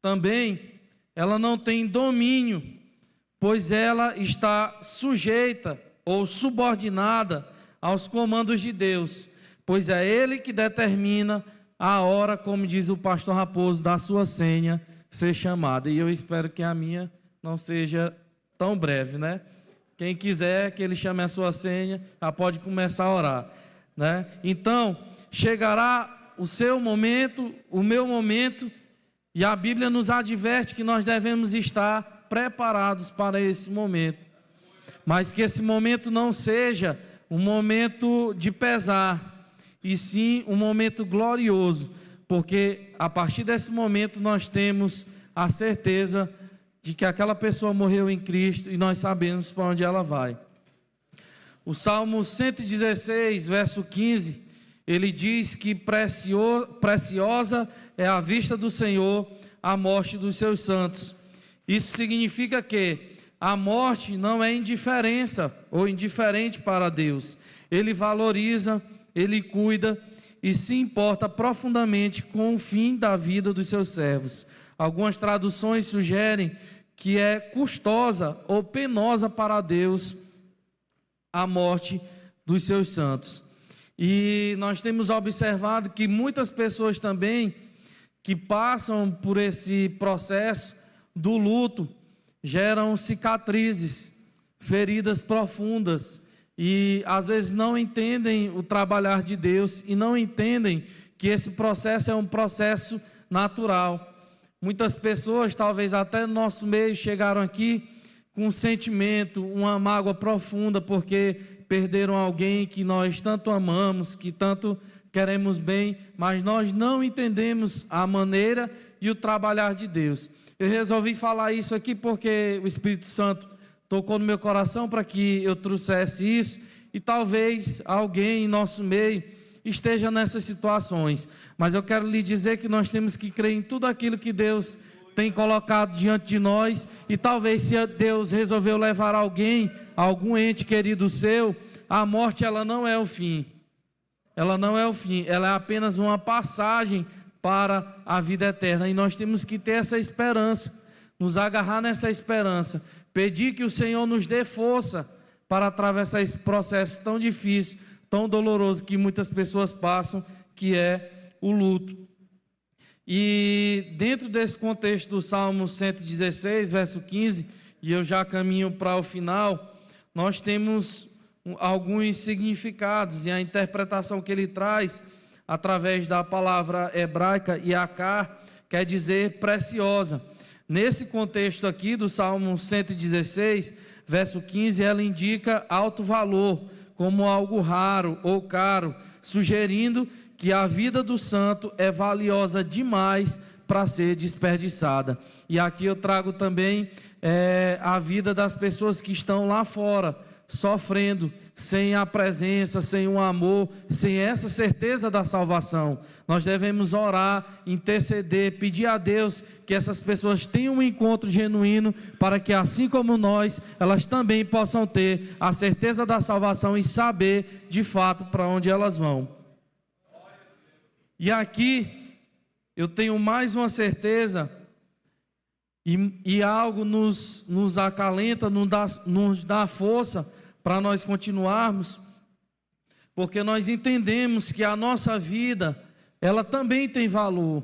também, ela não tem domínio, pois ela está sujeita ou subordinada aos comandos de Deus, pois é Ele que determina a hora, como diz o pastor Raposo, da sua senha ser chamada. E eu espero que a minha não seja tão breve, né? Quem quiser que ele chame a sua senha, já pode começar a orar, né? Então, chegará o seu momento, o meu momento, e a Bíblia nos adverte que nós devemos estar preparados para esse momento, mas que esse momento não seja um momento de pesar, e sim um momento glorioso, porque a partir desse momento nós temos a certeza de que aquela pessoa morreu em Cristo e nós sabemos para onde ela vai. O Salmo 116, verso 15, ele diz que preciosa é a vista do Senhor a morte dos seus santos. Isso significa que a morte não é indiferença ou indiferente para Deus. Ele valoriza, Ele cuida e se importa profundamente com o fim da vida dos seus servos. Algumas traduções sugerem que é custosa ou penosa para Deus a morte dos seus santos. E nós temos observado que muitas pessoas também que passam por esse processo do luto geram cicatrizes, feridas profundas, e às vezes não entendem o trabalhar de Deus e não entendem que esse processo é um processo natural. Muitas pessoas, talvez até no nosso meio, chegaram aqui com um sentimento, uma mágoa profunda, porque perderam alguém que nós tanto amamos, que tanto queremos bem, mas nós não entendemos a maneira e o trabalhar de Deus. Eu resolvi falar isso aqui porque o Espírito Santo tocou no meu coração para que eu trouxesse isso, e talvez alguém em nosso meio esteja nessas situações, mas eu quero lhe dizer que nós temos que crer em tudo aquilo que Deus tem colocado diante de nós, e talvez se Deus resolveu levar alguém, algum ente querido seu, a morte ela não é o fim, ela não é o fim, ela é apenas uma passagem para a vida eterna, e nós temos que ter essa esperança, nos agarrar nessa esperança, pedir que o Senhor nos dê força para atravessar esse processo tão difícil, tão doloroso que muitas pessoas passam, que é o luto. E dentro desse contexto do Salmo 116, verso 15, e eu já caminho para o final, nós temos alguns significados, e a interpretação que ele traz, através da palavra hebraica yakar, quer dizer preciosa. Nesse contexto aqui do Salmo 116, verso 15, ela indica alto valor, como algo raro ou caro, sugerindo que a vida do santo é valiosa demais para ser desperdiçada. E aqui eu trago também a vida das pessoas que estão lá fora, sofrendo, sem a presença, sem o amor, sem essa certeza da salvação. Nós devemos orar, interceder, pedir a Deus que essas pessoas tenham um encontro genuíno, para que assim como nós, elas também possam ter a certeza da salvação e saber de fato para onde elas vão. E aqui eu tenho mais uma certeza, e algo nos acalenta, nos dá força para nós continuarmos, porque nós entendemos que a nossa vida, ela também tem valor,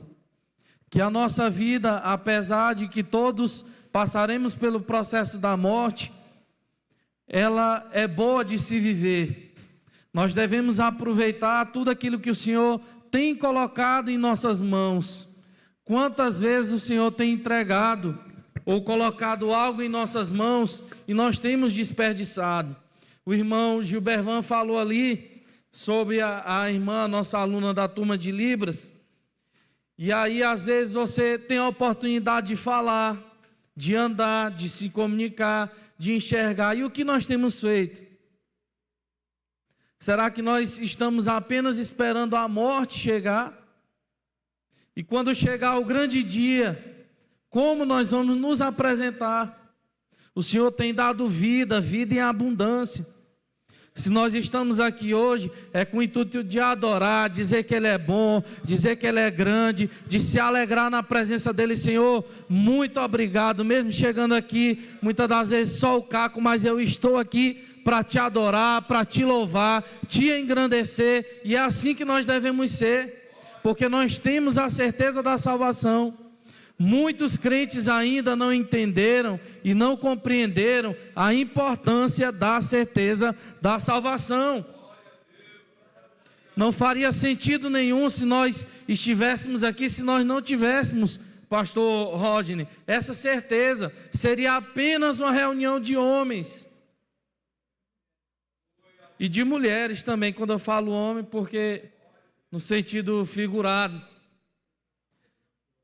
que a nossa vida, apesar de que todos passaremos pelo processo da morte, ela é boa de se viver. Nós devemos aproveitar tudo aquilo que o Senhor tem colocado em nossas mãos. Quantas vezes o Senhor tem entregado ou colocado algo em nossas mãos e nós temos desperdiçado. O irmão Gilbervan falou ali sobre a irmã, nossa aluna da turma de Libras, e aí às vezes você tem a oportunidade de falar, de andar, de se comunicar, de enxergar, e o que nós temos feito? Será que nós estamos apenas esperando a morte chegar? E quando chegar o grande dia, como nós vamos nos apresentar? O Senhor tem dado vida, vida em abundância. Se nós estamos aqui hoje, é com o intuito de adorar, dizer que Ele é bom, dizer que Ele é grande, de se alegrar na presença dEle. Senhor, muito obrigado, mesmo chegando aqui, muitas das vezes só o caco, mas eu estou aqui para Te adorar, para Te louvar, Te engrandecer, e é assim que nós devemos ser, porque nós temos a certeza da salvação. Muitos crentes ainda não entenderam e não compreenderam a importância da certeza da salvação. Não faria sentido nenhum se nós estivéssemos aqui, se nós não tivéssemos, pastor Rodney, essa certeza. Seria apenas uma reunião de homens e de mulheres também, quando eu falo homem, porque no sentido figurado.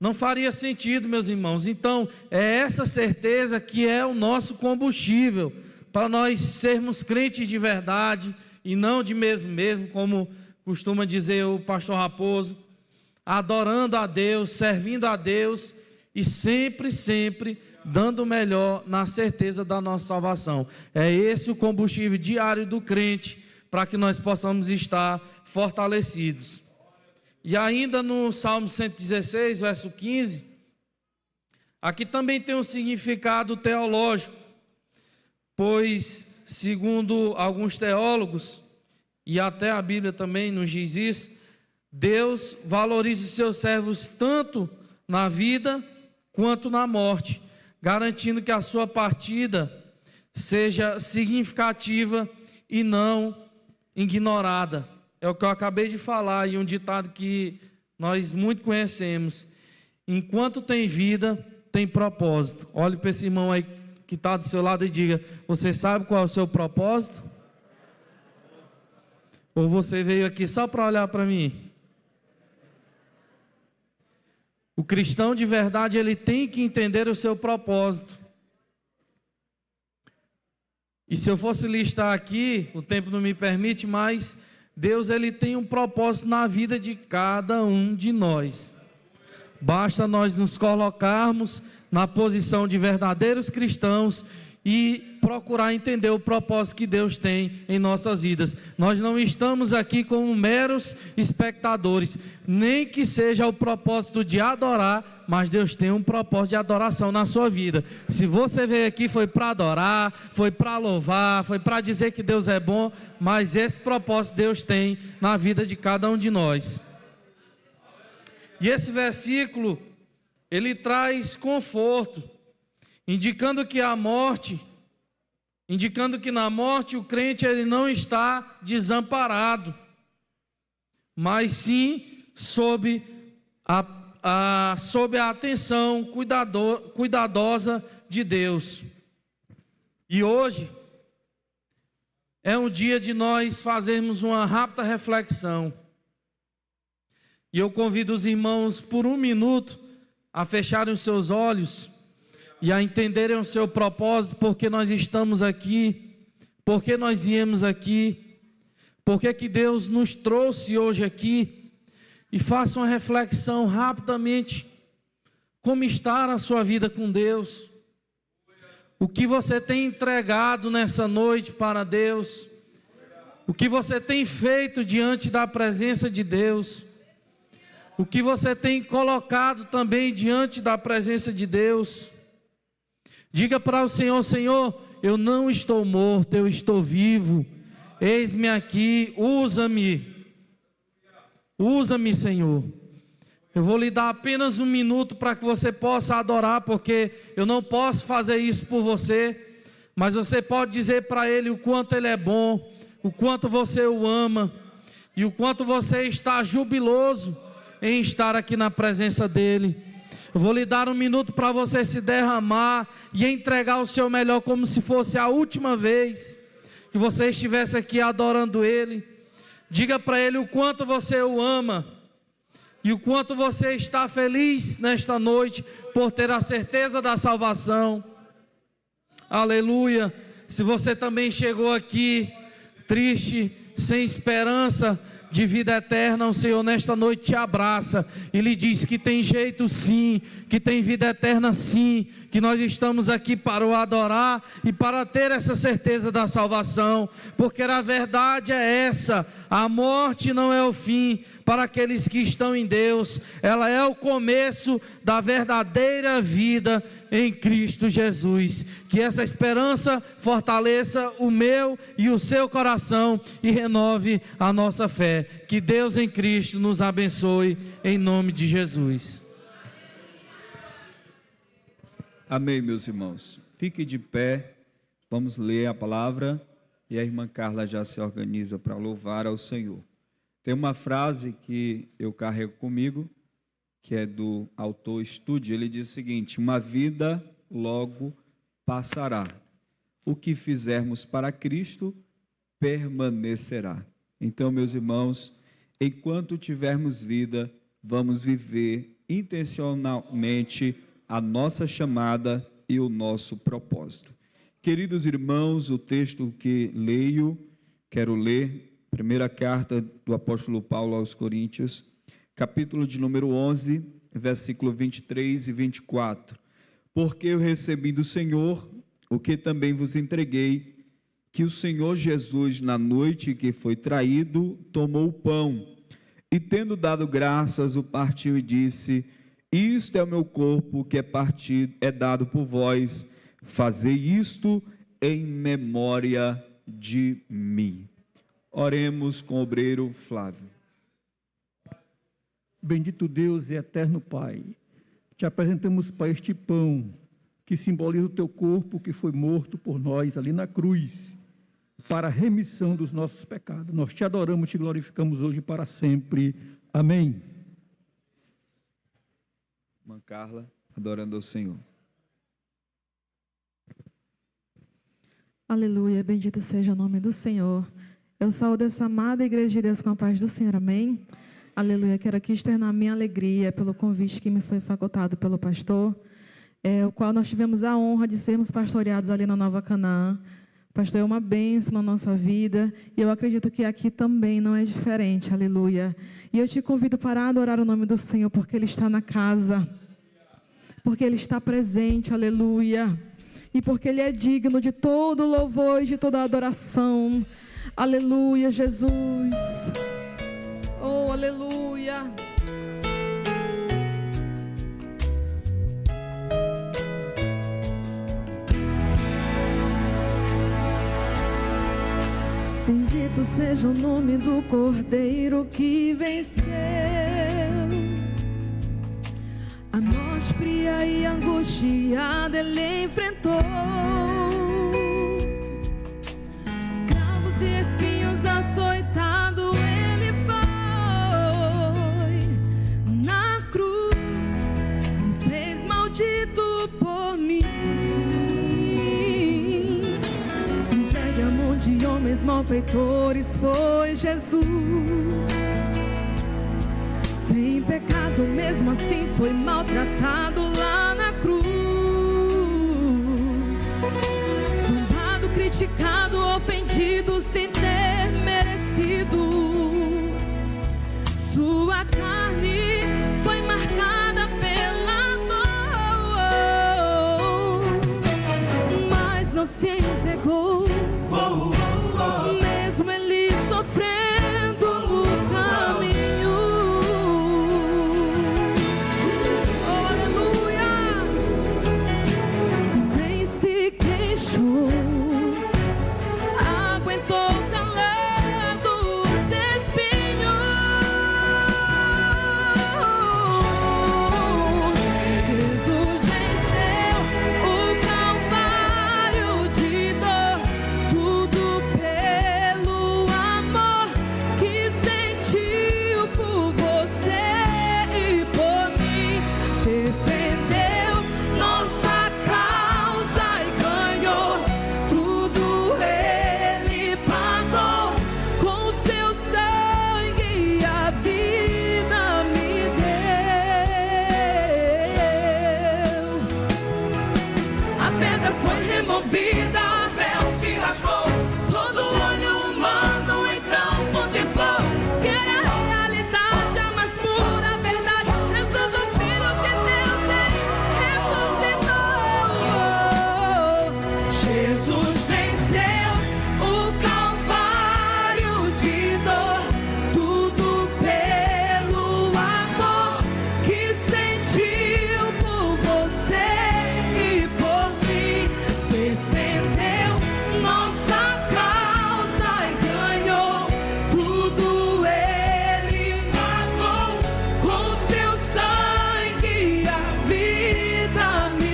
Não faria sentido, meus irmãos. Então, é essa certeza que é o nosso combustível para nós sermos crentes de verdade e não de mesmo, como costuma dizer o pastor Raposo, adorando a Deus, servindo a Deus e sempre dando o melhor na certeza da nossa salvação. É esse o combustível diário do crente para que nós possamos estar fortalecidos. E ainda no Salmo 116, verso 15, aqui também tem um significado teológico, pois, segundo alguns teólogos, e até a Bíblia também nos diz isso, Deus valoriza os seus servos tanto na vida quanto na morte, garantindo que a sua partida seja significativa e não ignorada. É o que eu acabei de falar, e um ditado que nós muito conhecemos: enquanto tem vida, tem propósito. Olhe para esse irmão aí que está do seu lado e diga: você sabe qual é o seu propósito? Ou você veio aqui só para olhar para mim? O cristão de verdade, ele tem que entender o seu propósito. E se eu fosse listar aqui, o tempo não me permite, mas Deus, ele tem um propósito na vida de cada um de nós. Basta nós nos colocarmos na posição de verdadeiros cristãos e procurar entender o propósito que Deus tem em nossas vidas. Nós não estamos aqui como meros espectadores, nem que seja o propósito de adorar, mas Deus tem um propósito de adoração na sua vida. Se você veio aqui foi para adorar, foi para louvar, foi para dizer que Deus é bom, mas esse propósito Deus tem na vida de cada um de nós. E esse versículo, ele traz conforto, indicando que na morte o crente ele não está desamparado, mas sim sob a atenção cuidadosa de Deus. E hoje é um dia de nós fazermos uma rápida reflexão. E eu convido os irmãos por um minuto a fecharem os seus olhos e a entenderem o seu propósito, porque nós estamos aqui, porque nós viemos aqui, porque que Deus nos trouxe hoje aqui, e façam uma reflexão rapidamente, como está a sua vida com Deus, o que você tem entregado nessa noite para Deus, o que você tem feito diante da presença de Deus, o que você tem colocado também diante da presença de Deus. Diga para o Senhor: Senhor, eu não estou morto, eu estou vivo, eis-me aqui, usa-me, Senhor. Eu vou lhe dar apenas um minuto para que você possa adorar, porque eu não posso fazer isso por você, mas você pode dizer para Ele o quanto Ele é bom, o quanto você o ama, e o quanto você está jubiloso em estar aqui na presença dEle. Eu vou lhe dar um minuto para você se derramar e entregar o seu melhor, como se fosse a última vez que você estivesse aqui adorando Ele. Diga para Ele o quanto você o ama e o quanto você está feliz nesta noite por ter a certeza da salvação. Aleluia. Se você também chegou aqui triste, sem esperança de vida eterna, o Senhor nesta noite te abraça e lhe diz que tem jeito sim, que tem vida eterna sim, que nós estamos aqui para o adorar e para ter essa certeza da salvação, porque a verdade é essa: a morte não é o fim para aqueles que estão em Deus, ela é o começo da verdadeira vida em Cristo Jesus. Que essa esperança fortaleça o meu e o seu coração e renove a nossa fé. Que Deus em Cristo nos abençoe, em nome de Jesus. Amém, meus irmãos. Fique de pé, vamos ler a palavra e a irmã Carla já se organiza para louvar ao Senhor. Tem uma frase que eu carrego comigo, que é do autor Estude. Ele diz o seguinte: uma vida logo passará. O que fizermos para Cristo permanecerá. Então, meus irmãos, enquanto tivermos vida, vamos viver intencionalmente a nossa chamada e o nosso propósito. Queridos irmãos, o texto que quero ler, primeira carta do apóstolo Paulo aos Coríntios, capítulo de número 11, versículo 23 e 24. Porque eu recebi do Senhor o que também vos entreguei, que o Senhor Jesus, na noite que foi traído, tomou o pão, e tendo dado graças, o partiu e disse: isto é o meu corpo que é dado por vós, fazei isto em memória de mim. Oremos com o obreiro Flávio. Bendito Deus e eterno Pai, te apresentamos para este pão, que simboliza o teu corpo que foi morto por nós ali na cruz, para a remissão dos nossos pecados. Nós te adoramos e te glorificamos hoje e para sempre. Amém. Irmã Carla, adorando ao Senhor. Aleluia, bendito seja o nome do Senhor. Eu saúdo essa amada igreja de Deus com a paz do Senhor, amém? Aleluia, quero aqui externar minha alegria pelo convite que me foi facultado pelo pastor, o qual nós tivemos a honra de sermos pastoreados ali na Nova Canaã. O pastor é uma bênção na nossa vida, e eu acredito que aqui também não é diferente, aleluia. E eu te convido para adorar o nome do Senhor, porque Ele está na casa, porque Ele está presente, aleluia, e porque Ele é digno de todo louvor e de toda adoração, aleluia, Jesus, oh, aleluia. Bendito seja o nome do Cordeiro que venceu a nós fria e angustiada, Ele enfrentou cravos e espinhos, açoitado Ele foi na cruz, se fez maldito por mim, entregue a mão de homens malfeitores foi Jesus, sem pecado, mesmo assim foi maltratado lá na cruz, zombado, criticado, ofendido, sem ter merecido. Sua carne foi marcada pela dor, mas não se entregou, mesmo ele sofrendo no caminho. Oh, aleluia! Nem se queixou, aguentou calado os espinhos. Jesus venceu o calvário de dor, tudo pelo amor que sentiu por você e por mim. Defendeu nossa causa e ganhou tudo, Ele pagou com seu sangue e a vida me deu. A pedra foi removida, o véu se rasgou, todo olho humano então Jesus venceu o Calvário de dor, tudo pelo amor que sentiu por você e por mim. Defendeu nossa causa e ganhou tudo. Ele pagou com seu sangue, a vida me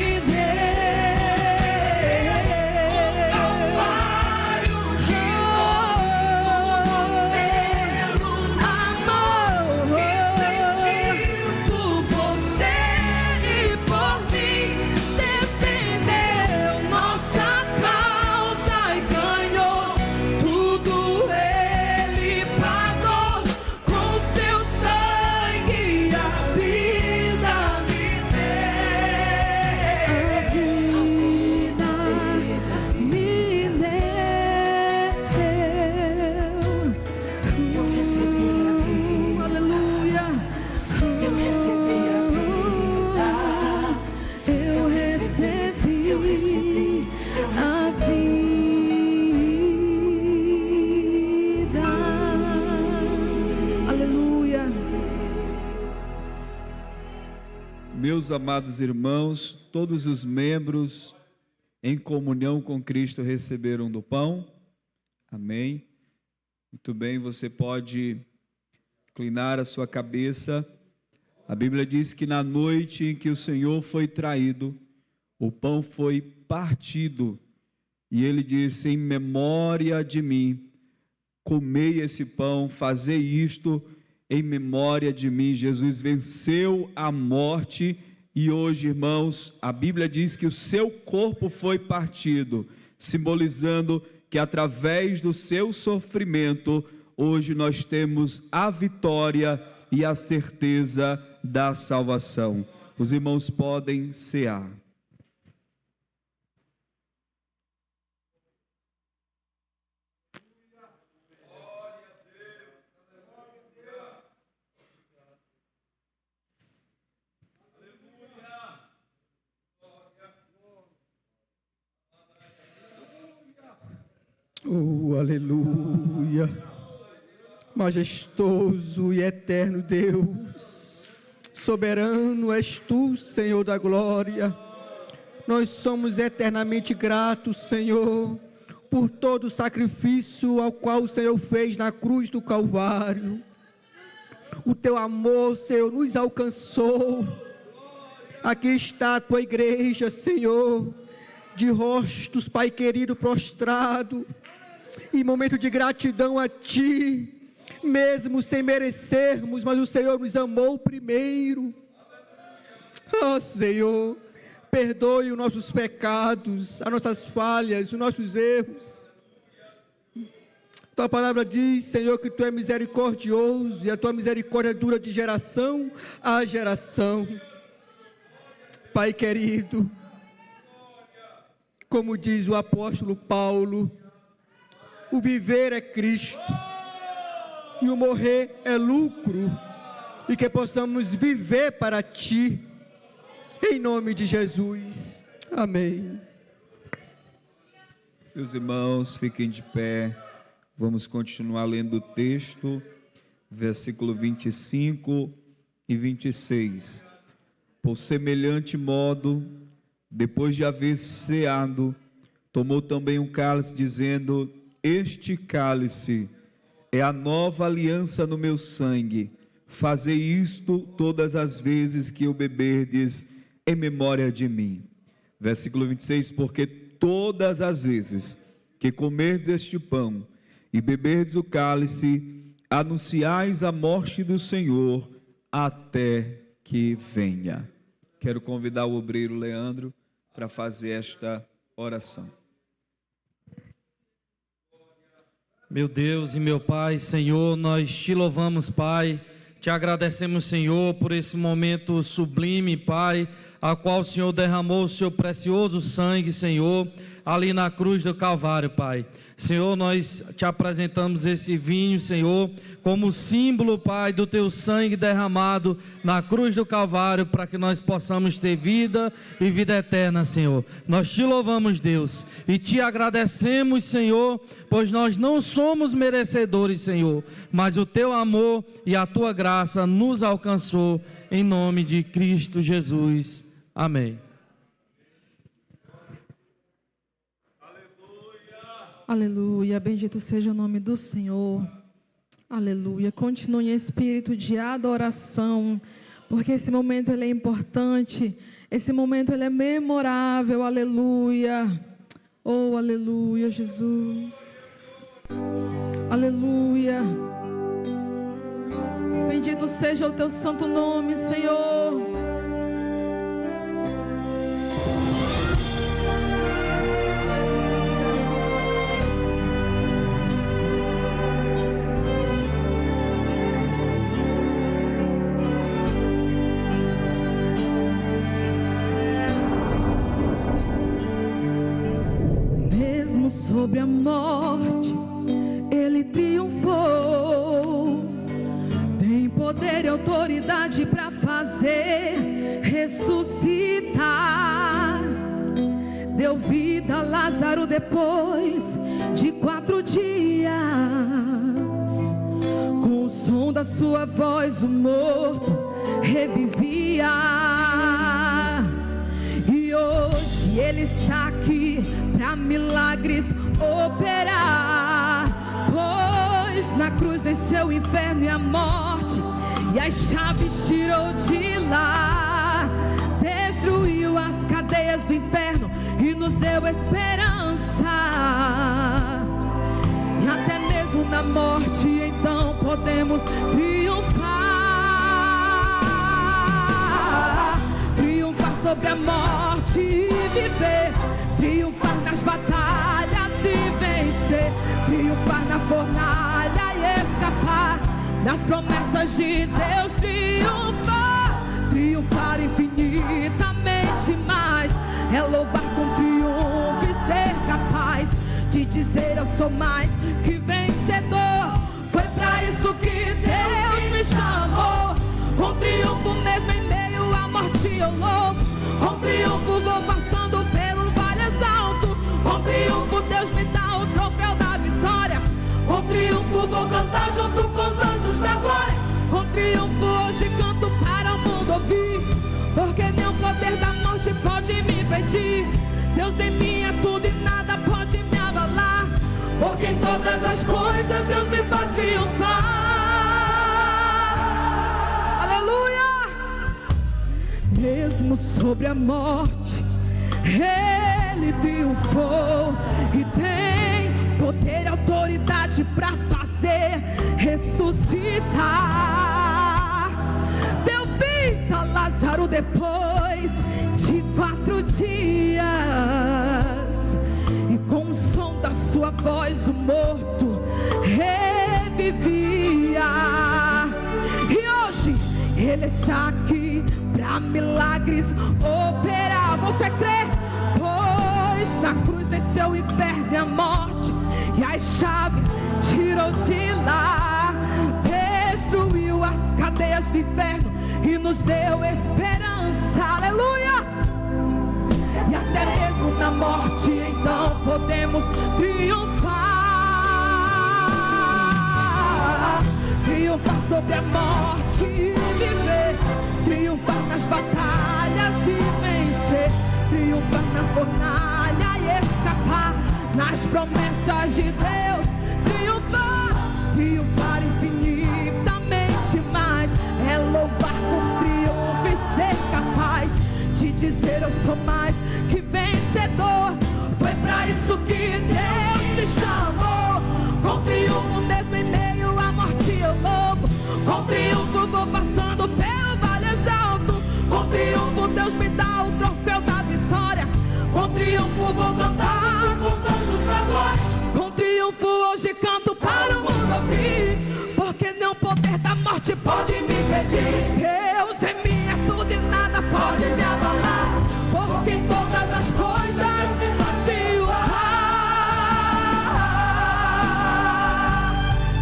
Meus amados irmãos, todos os membros em comunhão com Cristo receberam do pão? Amém? Muito bem, você pode inclinar a sua cabeça. A Bíblia diz que na noite em que o Senhor foi traído, o pão foi partido, e ele disse: em memória de mim, comei esse pão, fazei isto em memória de mim. Jesus venceu a morte e hoje, irmãos, a Bíblia diz que o seu corpo foi partido, simbolizando que através do seu sofrimento, hoje nós temos a vitória e a certeza da salvação. Os irmãos podem cear. Oh, aleluia, majestoso e eterno Deus, soberano és tu, Senhor da glória. Nós somos eternamente gratos, Senhor, por todo o sacrifício ao qual o Senhor fez na cruz do Calvário. O teu amor, Senhor, nos alcançou. Aqui está a tua igreja, Senhor, de rostos, Pai querido, prostrado, em momento de gratidão a Ti, mesmo sem merecermos, mas o Senhor nos amou primeiro. Ah, Senhor, perdoe os nossos pecados, as nossas falhas, os nossos erros. Tua palavra diz, Senhor, que Tu é misericordioso e a Tua misericórdia dura de geração a geração. Pai querido, como diz o apóstolo Paulo, o viver é Cristo e o morrer é lucro, e que possamos viver para Ti, em nome de Jesus. Amém. Meus irmãos, fiquem de pé, vamos continuar lendo o texto, versículo 25 e 26. Por semelhante modo, depois de haver ceado, tomou também um cálice, dizendo: este cálice é a nova aliança no meu sangue. Fazei isto todas as vezes que o beberdes, em memória de mim. Versículo 26, porque todas as vezes que comerdes este pão e beberdes o cálice, anunciais a morte do Senhor até que venha. Quero convidar o obreiro Leandro para fazer esta oração. Meu Deus e meu Pai, Senhor, nós te louvamos, Pai, te agradecemos, Senhor, por esse momento sublime, Pai, a qual o Senhor derramou o seu precioso sangue, Senhor, ali na cruz do Calvário, Pai. Senhor, nós te apresentamos esse vinho, Senhor, como símbolo, Pai, do teu sangue derramado na cruz do Calvário, para que nós possamos ter vida e vida eterna, Senhor. Nós te louvamos, Deus, e te agradecemos, Senhor, pois nós não somos merecedores, Senhor, mas o teu amor e a tua graça nos alcançou, em nome de Cristo Jesus. Amém. Aleluia, bendito seja o nome do Senhor. Aleluia, continue em espírito de adoração, porque esse momento ele é importante, esse momento ele é memorável. Aleluia, oh aleluia, Jesus. Aleluia, bendito seja o teu santo nome, Senhor. Sobre a morte, ele triunfou. Tem poder e autoridade para fazer ressuscitar. Deu vida a Lázaro depois de 4 dias. Com o som da sua voz, o morto revivia. E hoje ele está aqui para milagres operar, pois na cruz venceu o inferno e a morte, e as chaves tirou de lá, destruiu as cadeias do inferno e nos deu esperança. E até mesmo na morte então podemos triunfar, triunfar sobre a morte e viver, triunfar nas batalhas e vencer, triunfar na fornalha e escapar das promessas de Deus, triunfar, triunfar infinitamente mais, é louvar com triunfo e ser capaz de dizer eu sou mais que vencedor. Foi pra isso que Deus me chamou, com triunfo mesmo em meio à morte eu louvo, com triunfo vou passando pelo vale alto, com triunfo Deus me dá o troféu da vitória, com triunfo vou cantar junto com os anjos da glória, com triunfo hoje canto para o mundo ouvir, porque nem o poder da morte pode me impedir, Deus em mim é tudo e nada pode me abalar, porque em todas as coisas Deus me faz triunfar. Aleluia! Mesmo sobre a morte ele triunfou e tem poder e autoridade para fazer ressuscitar. Deu vida a Lázaro depois de 4 dias, e com o som da sua voz o morto revivia. E hoje ele está aqui para milagres operar. Você crê? Pois na cruz venceu o inferno e a morte, e as chaves tirou de lá, destruiu as cadeias do inferno e nos deu esperança. Aleluia! E até mesmo na morte então podemos triunfar, triunfar sobre a morte e viver, triunfar nas batalhas e vencer, triunfar na fornalha e escapar nas promessas de Deus, triunfar, triunfar infinitamente mais, é louvar com triunfo e ser capaz de dizer eu sou mais que vencedor. Foi pra isso que Deus te chamou, com triunfo mesmo em meio à morte eu louvo, com triunfo vou passando pelo vale alto, com triunfo Deus me dá o troféu da vitória, com triunfo vou cantar com os anjos da glória, com triunfo hoje canto para o mundo ouvir, porque nem o poder da morte pode me impedir, Deus em mim é tudo e nada pode me abalar, coisas triunfar.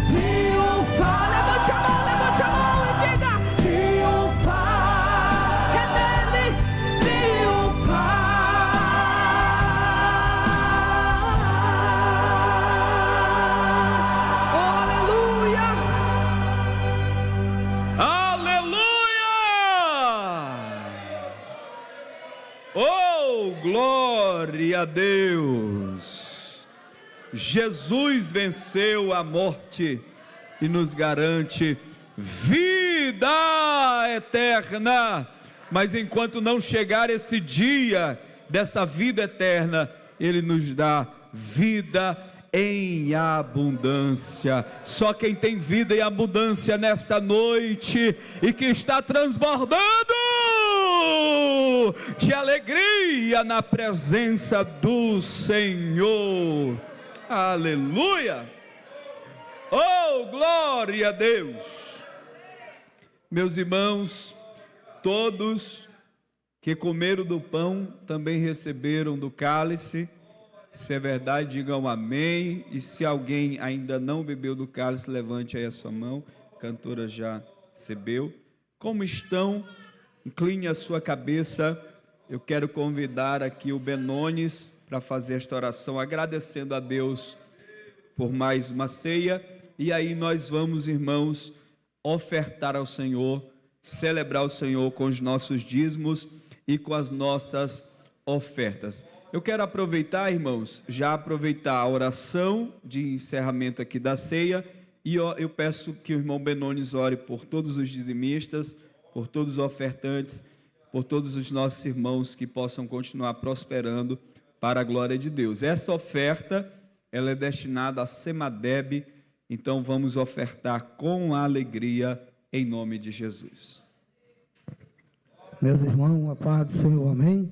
Triunfar. Levante a mão e diga: triunfar. É nele triunfar. Oh, aleluia. Aleluia! Oh, glória a Deus! Jesus venceu a morte e nos garante vida eterna. Mas enquanto não chegar esse dia dessa vida eterna, Ele nos dá vida em abundância. Só quem tem vida em abundância nesta noite e que está transbordando de alegria na presença do Senhor. Aleluia! Oh, glória a Deus! Meus irmãos, todos que comeram do pão também receberam do cálice. Se é verdade, digam amém. E se alguém ainda não bebeu do cálice, levante aí a sua mão. A cantora já recebeu. Como estão? Incline a sua cabeça. Eu quero convidar aqui o Benones para fazer esta oração, agradecendo a Deus por mais uma ceia. E aí nós vamos, irmãos, ofertar ao Senhor, celebrar o Senhor com os nossos dízimos e com as nossas ofertas. Eu quero aproveitar, irmãos, aproveitar a oração de encerramento aqui da ceia, e eu peço que o irmão Benones ore por todos os dizimistas, por todos os ofertantes, por todos os nossos irmãos que possam continuar prosperando para a glória de Deus. Essa oferta, ela é destinada a Semadeb, então vamos ofertar com alegria em nome de Jesus. Meus irmãos, a paz do Senhor, amém?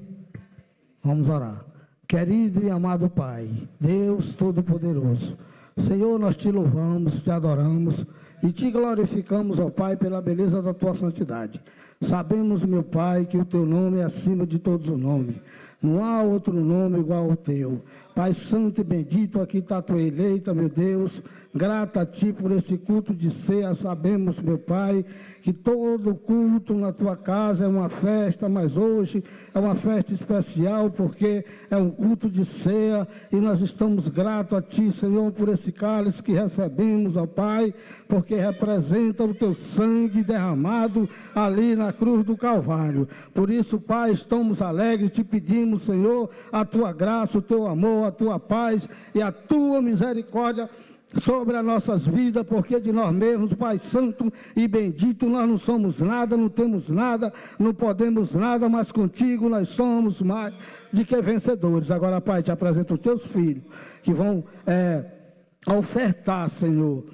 Vamos orar. Querido e amado Pai, Deus Todo-Poderoso, Senhor, nós te louvamos, te adoramos e te glorificamos, ó Pai, pela beleza da tua santidade. Sabemos, meu Pai, que o teu nome é acima de todos os nomes. Não há outro nome igual ao teu. Pai santo e bendito, aqui está a tua eleita, meu Deus. Grata a ti por esse culto de ceia. Sabemos, meu Pai, que todo culto na tua casa é uma festa, mas hoje é uma festa especial, porque é um culto de ceia, e nós estamos gratos a ti, Senhor, por esse cálice que recebemos, ó Pai, porque representa o teu sangue derramado ali na cruz do Calvário. Por isso, Pai, estamos alegres, te pedimos, Senhor, a tua graça, o teu amor, a tua paz e a tua misericórdia sobre as nossas vidas, porque de nós mesmos, Pai Santo e bendito, nós não somos nada, não temos nada, não podemos nada, mas contigo nós somos mais de que vencedores. Agora, Pai, te apresento os teus filhos, que vão ofertar, Senhor,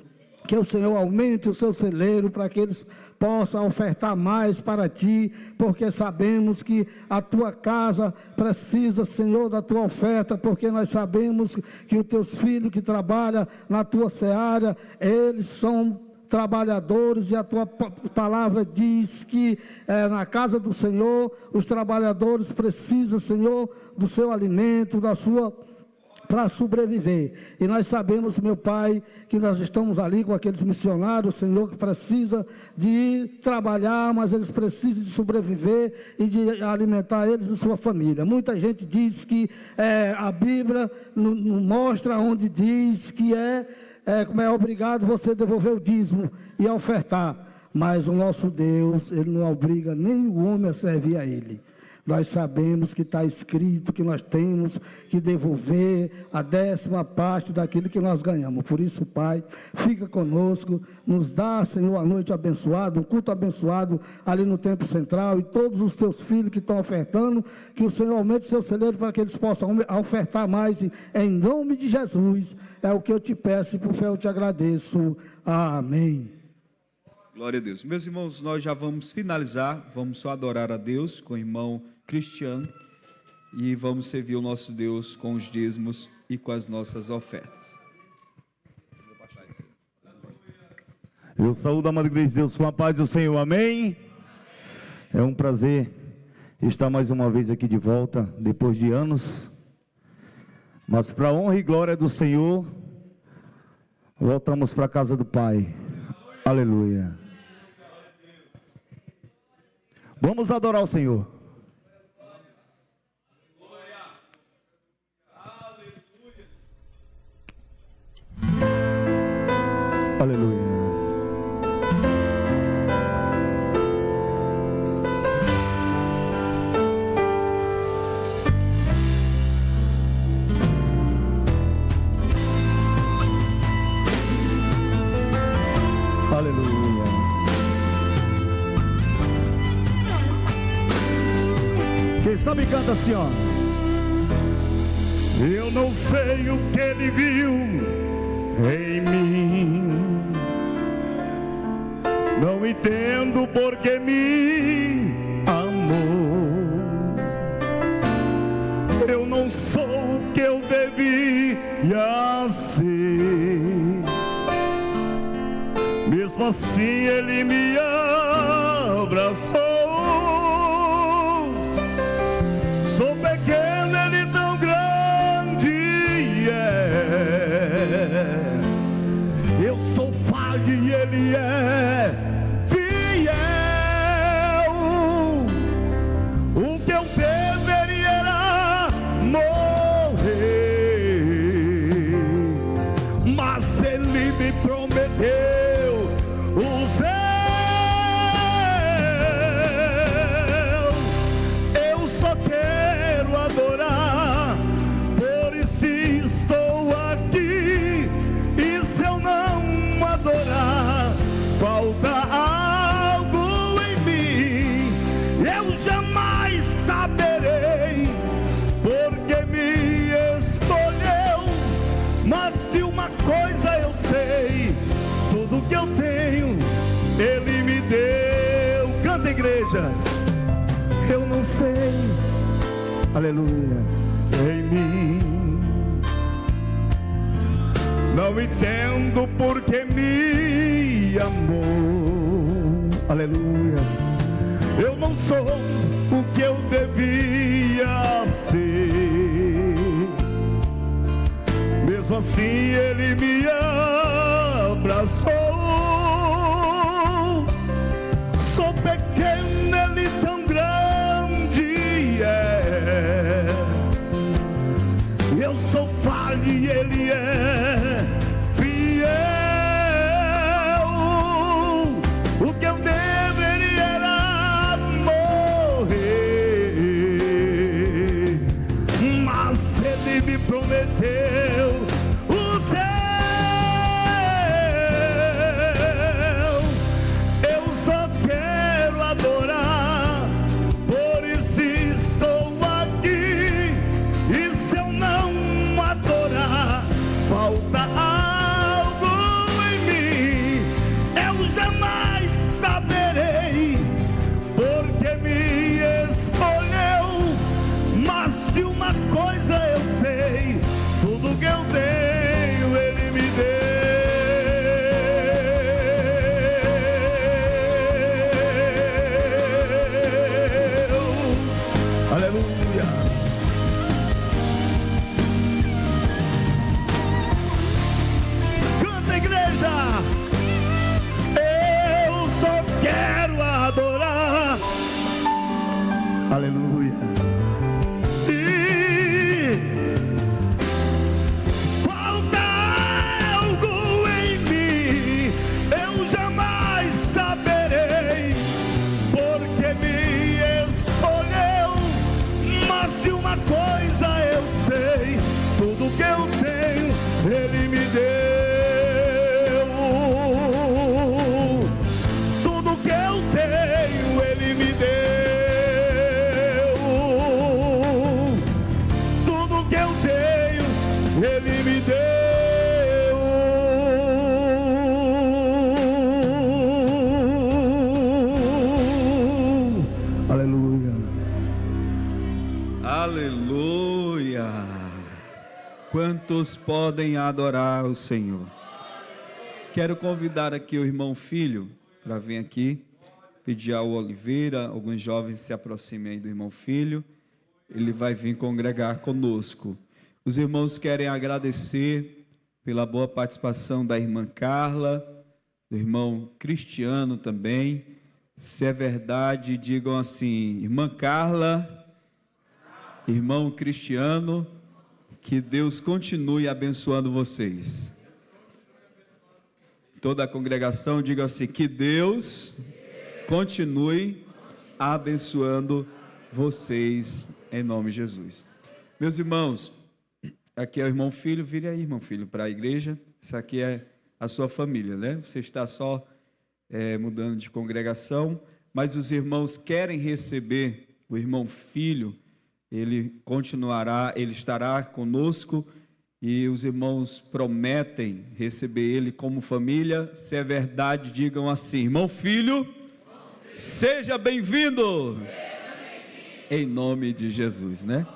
que o Senhor aumente o seu celeiro, para que eles possam ofertar mais para ti, porque sabemos que a tua casa precisa, Senhor, da tua oferta, porque nós sabemos que os teus filhos que trabalham na tua seara, eles são trabalhadores, e a tua palavra diz que na casa do Senhor, os trabalhadores precisam, Senhor, do seu alimento, da sua para sobreviver. E nós sabemos, meu Pai, que nós estamos ali com aqueles missionários, Senhor, que precisa de trabalhar, mas eles precisam de sobreviver e de alimentar eles e sua família. Muita gente diz que a Bíblia não mostra onde diz que como é obrigado você devolver o dízimo e ofertar, mas o nosso Deus, Ele não obriga nem o homem a servir a Ele. Nós sabemos que está escrito que nós temos que devolver a 10ª parte daquilo que nós ganhamos. Por isso, Pai, fica conosco, nos dá, Senhor, a noite abençoada, um culto abençoado ali no Templo Central, e todos os teus filhos que estão ofertando, que o Senhor aumente o seu celeiro para que eles possam ofertar mais, em nome de Jesus. É o que eu te peço e por fé eu te agradeço. Amém. Glória a Deus. Meus irmãos, nós já vamos finalizar, vamos só adorar a Deus com o irmão Cristiano, e vamos servir o nosso Deus com os dízimos e com as nossas ofertas. Eu saúdo a amada igreja de Deus com a paz do Senhor, amém? É um prazer estar mais uma vez aqui de volta, depois de anos. Mas para a honra e glória do Senhor, voltamos para a casa do Pai. Aleluia. Vamos adorar o Senhor. Aleluia. Aleluia. Quem sabe canta assim, ó. Eu não sei o que ele viu em mim, não entendo porque me amou. Eu não sou o que eu devia ser, mesmo assim ele me abraçou. Sou pequeno, ele tão grande é. Eu sou falho e ele é fiel. O que eu deveria era morrer, mas ele me prometeu o céu. Eu só quero adorar, por isso estou aqui. E se eu não adorar, falta algo em mim. Eu jamais saberei porque me escolheu. Mas de uma coisa eu sei, tudo que eu tenho ele me deu. Canta, igreja. Eu não sei, aleluia, em mim, não entendo porque me amou. Aleluia. Eu não sou o que eu devia ser, mesmo assim ele me abraçou. Sou pequeno, ele tão grande é. Eu sou falho e ele é fiel. O que eu deveria era morrer, mas ele me prometeu o céu. Eu só quero adorar, por isso estou aqui. E se eu não adorar, falta algo em mim. Eu jamais saberei porque me escolheu. Mas de uma coisa eu sei, tudo que eu tenho ele me deu. Aleluia. Canta, igreja. Eu só quero adorar. Aleluia. E falta algo em mim, eu jamais saberei porque me escolheu. Mas de uma coisa eu sei, tudo que eu tenho ele me deu. Tudo que eu tenho ele me deu. Tudo que eu tenho ele me deu. Aleluia. Aleluia. Quantos podem adorar o Senhor? Quero convidar aqui o irmão Filho para vir aqui, pedir ao Oliveira, alguns jovens se aproximem aí do irmão Filho, ele vai vir congregar conosco. Os irmãos querem agradecer pela boa participação da irmã Carla, do irmão Cristiano também. Se é verdade, digam assim: irmã Carla, irmão Cristiano, que Deus continue abençoando vocês. Toda a congregação diga assim: que Deus continue abençoando vocês, em nome de Jesus. Meus irmãos, aqui é o irmão Filho. Vire aí, irmão Filho, para a igreja. Isso aqui é a sua família, né? Você está só mudando de congregação, mas os irmãos querem receber o irmão Filho. Ele continuará, ele estará conosco, e os irmãos prometem receber ele como família. Se é verdade, digam assim: irmão Filho, seja bem-vindo, em nome de Jesus, né?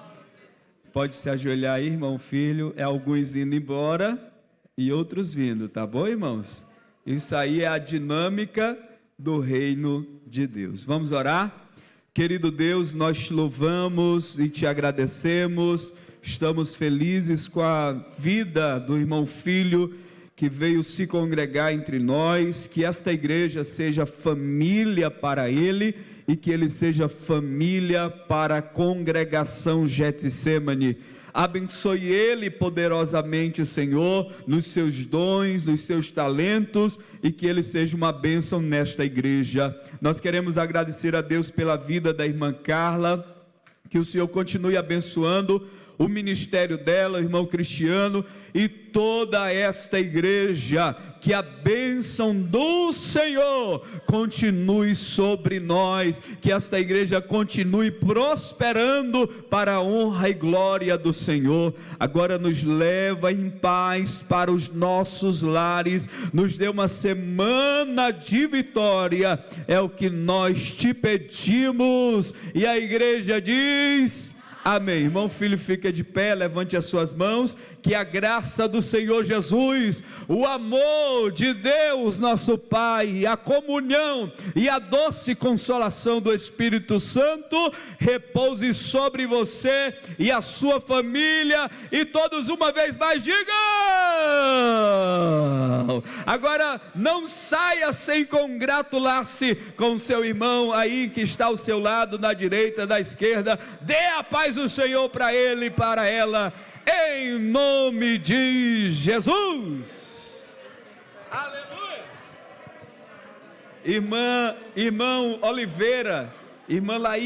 Pode se ajoelhar aí, irmão Filho. É alguns indo embora e outros vindo, tá bom, irmãos? Isso aí é a dinâmica do reino de Deus. Vamos orar? Querido Deus, nós te louvamos e te agradecemos. Estamos felizes com a vida do irmão Filho, que veio se congregar entre nós. Que esta igreja seja família para ele e que ele seja família para a congregação Getsemane. Abençoe ele poderosamente, Senhor, nos seus dons, nos seus talentos, e que ele seja uma bênção nesta igreja. Nós queremos agradecer a Deus pela vida da irmã Carla, que o Senhor continue abençoando o ministério dela, o irmão Cristiano e toda esta igreja. Que a bênção do Senhor continue sobre nós, que esta igreja continue prosperando para a honra e glória do Senhor. Agora nos leva em paz para os nossos lares, nos dê uma semana de vitória, é o que nós te pedimos, e a igreja diz: amém. Irmão Filho, fica de pé, levante as suas mãos. Que a graça do Senhor Jesus, o amor de Deus nosso Pai, a comunhão e a doce consolação do Espírito Santo repouse sobre você e a sua família, e todos uma vez mais digam. Agora não saia sem congratular-se com seu irmão aí que está ao seu lado, na direita, na esquerda. Dê a paz do Senhor para ele e para ela, em nome de Jesus. Aleluia. Irmão Oliveira, irmã Laís.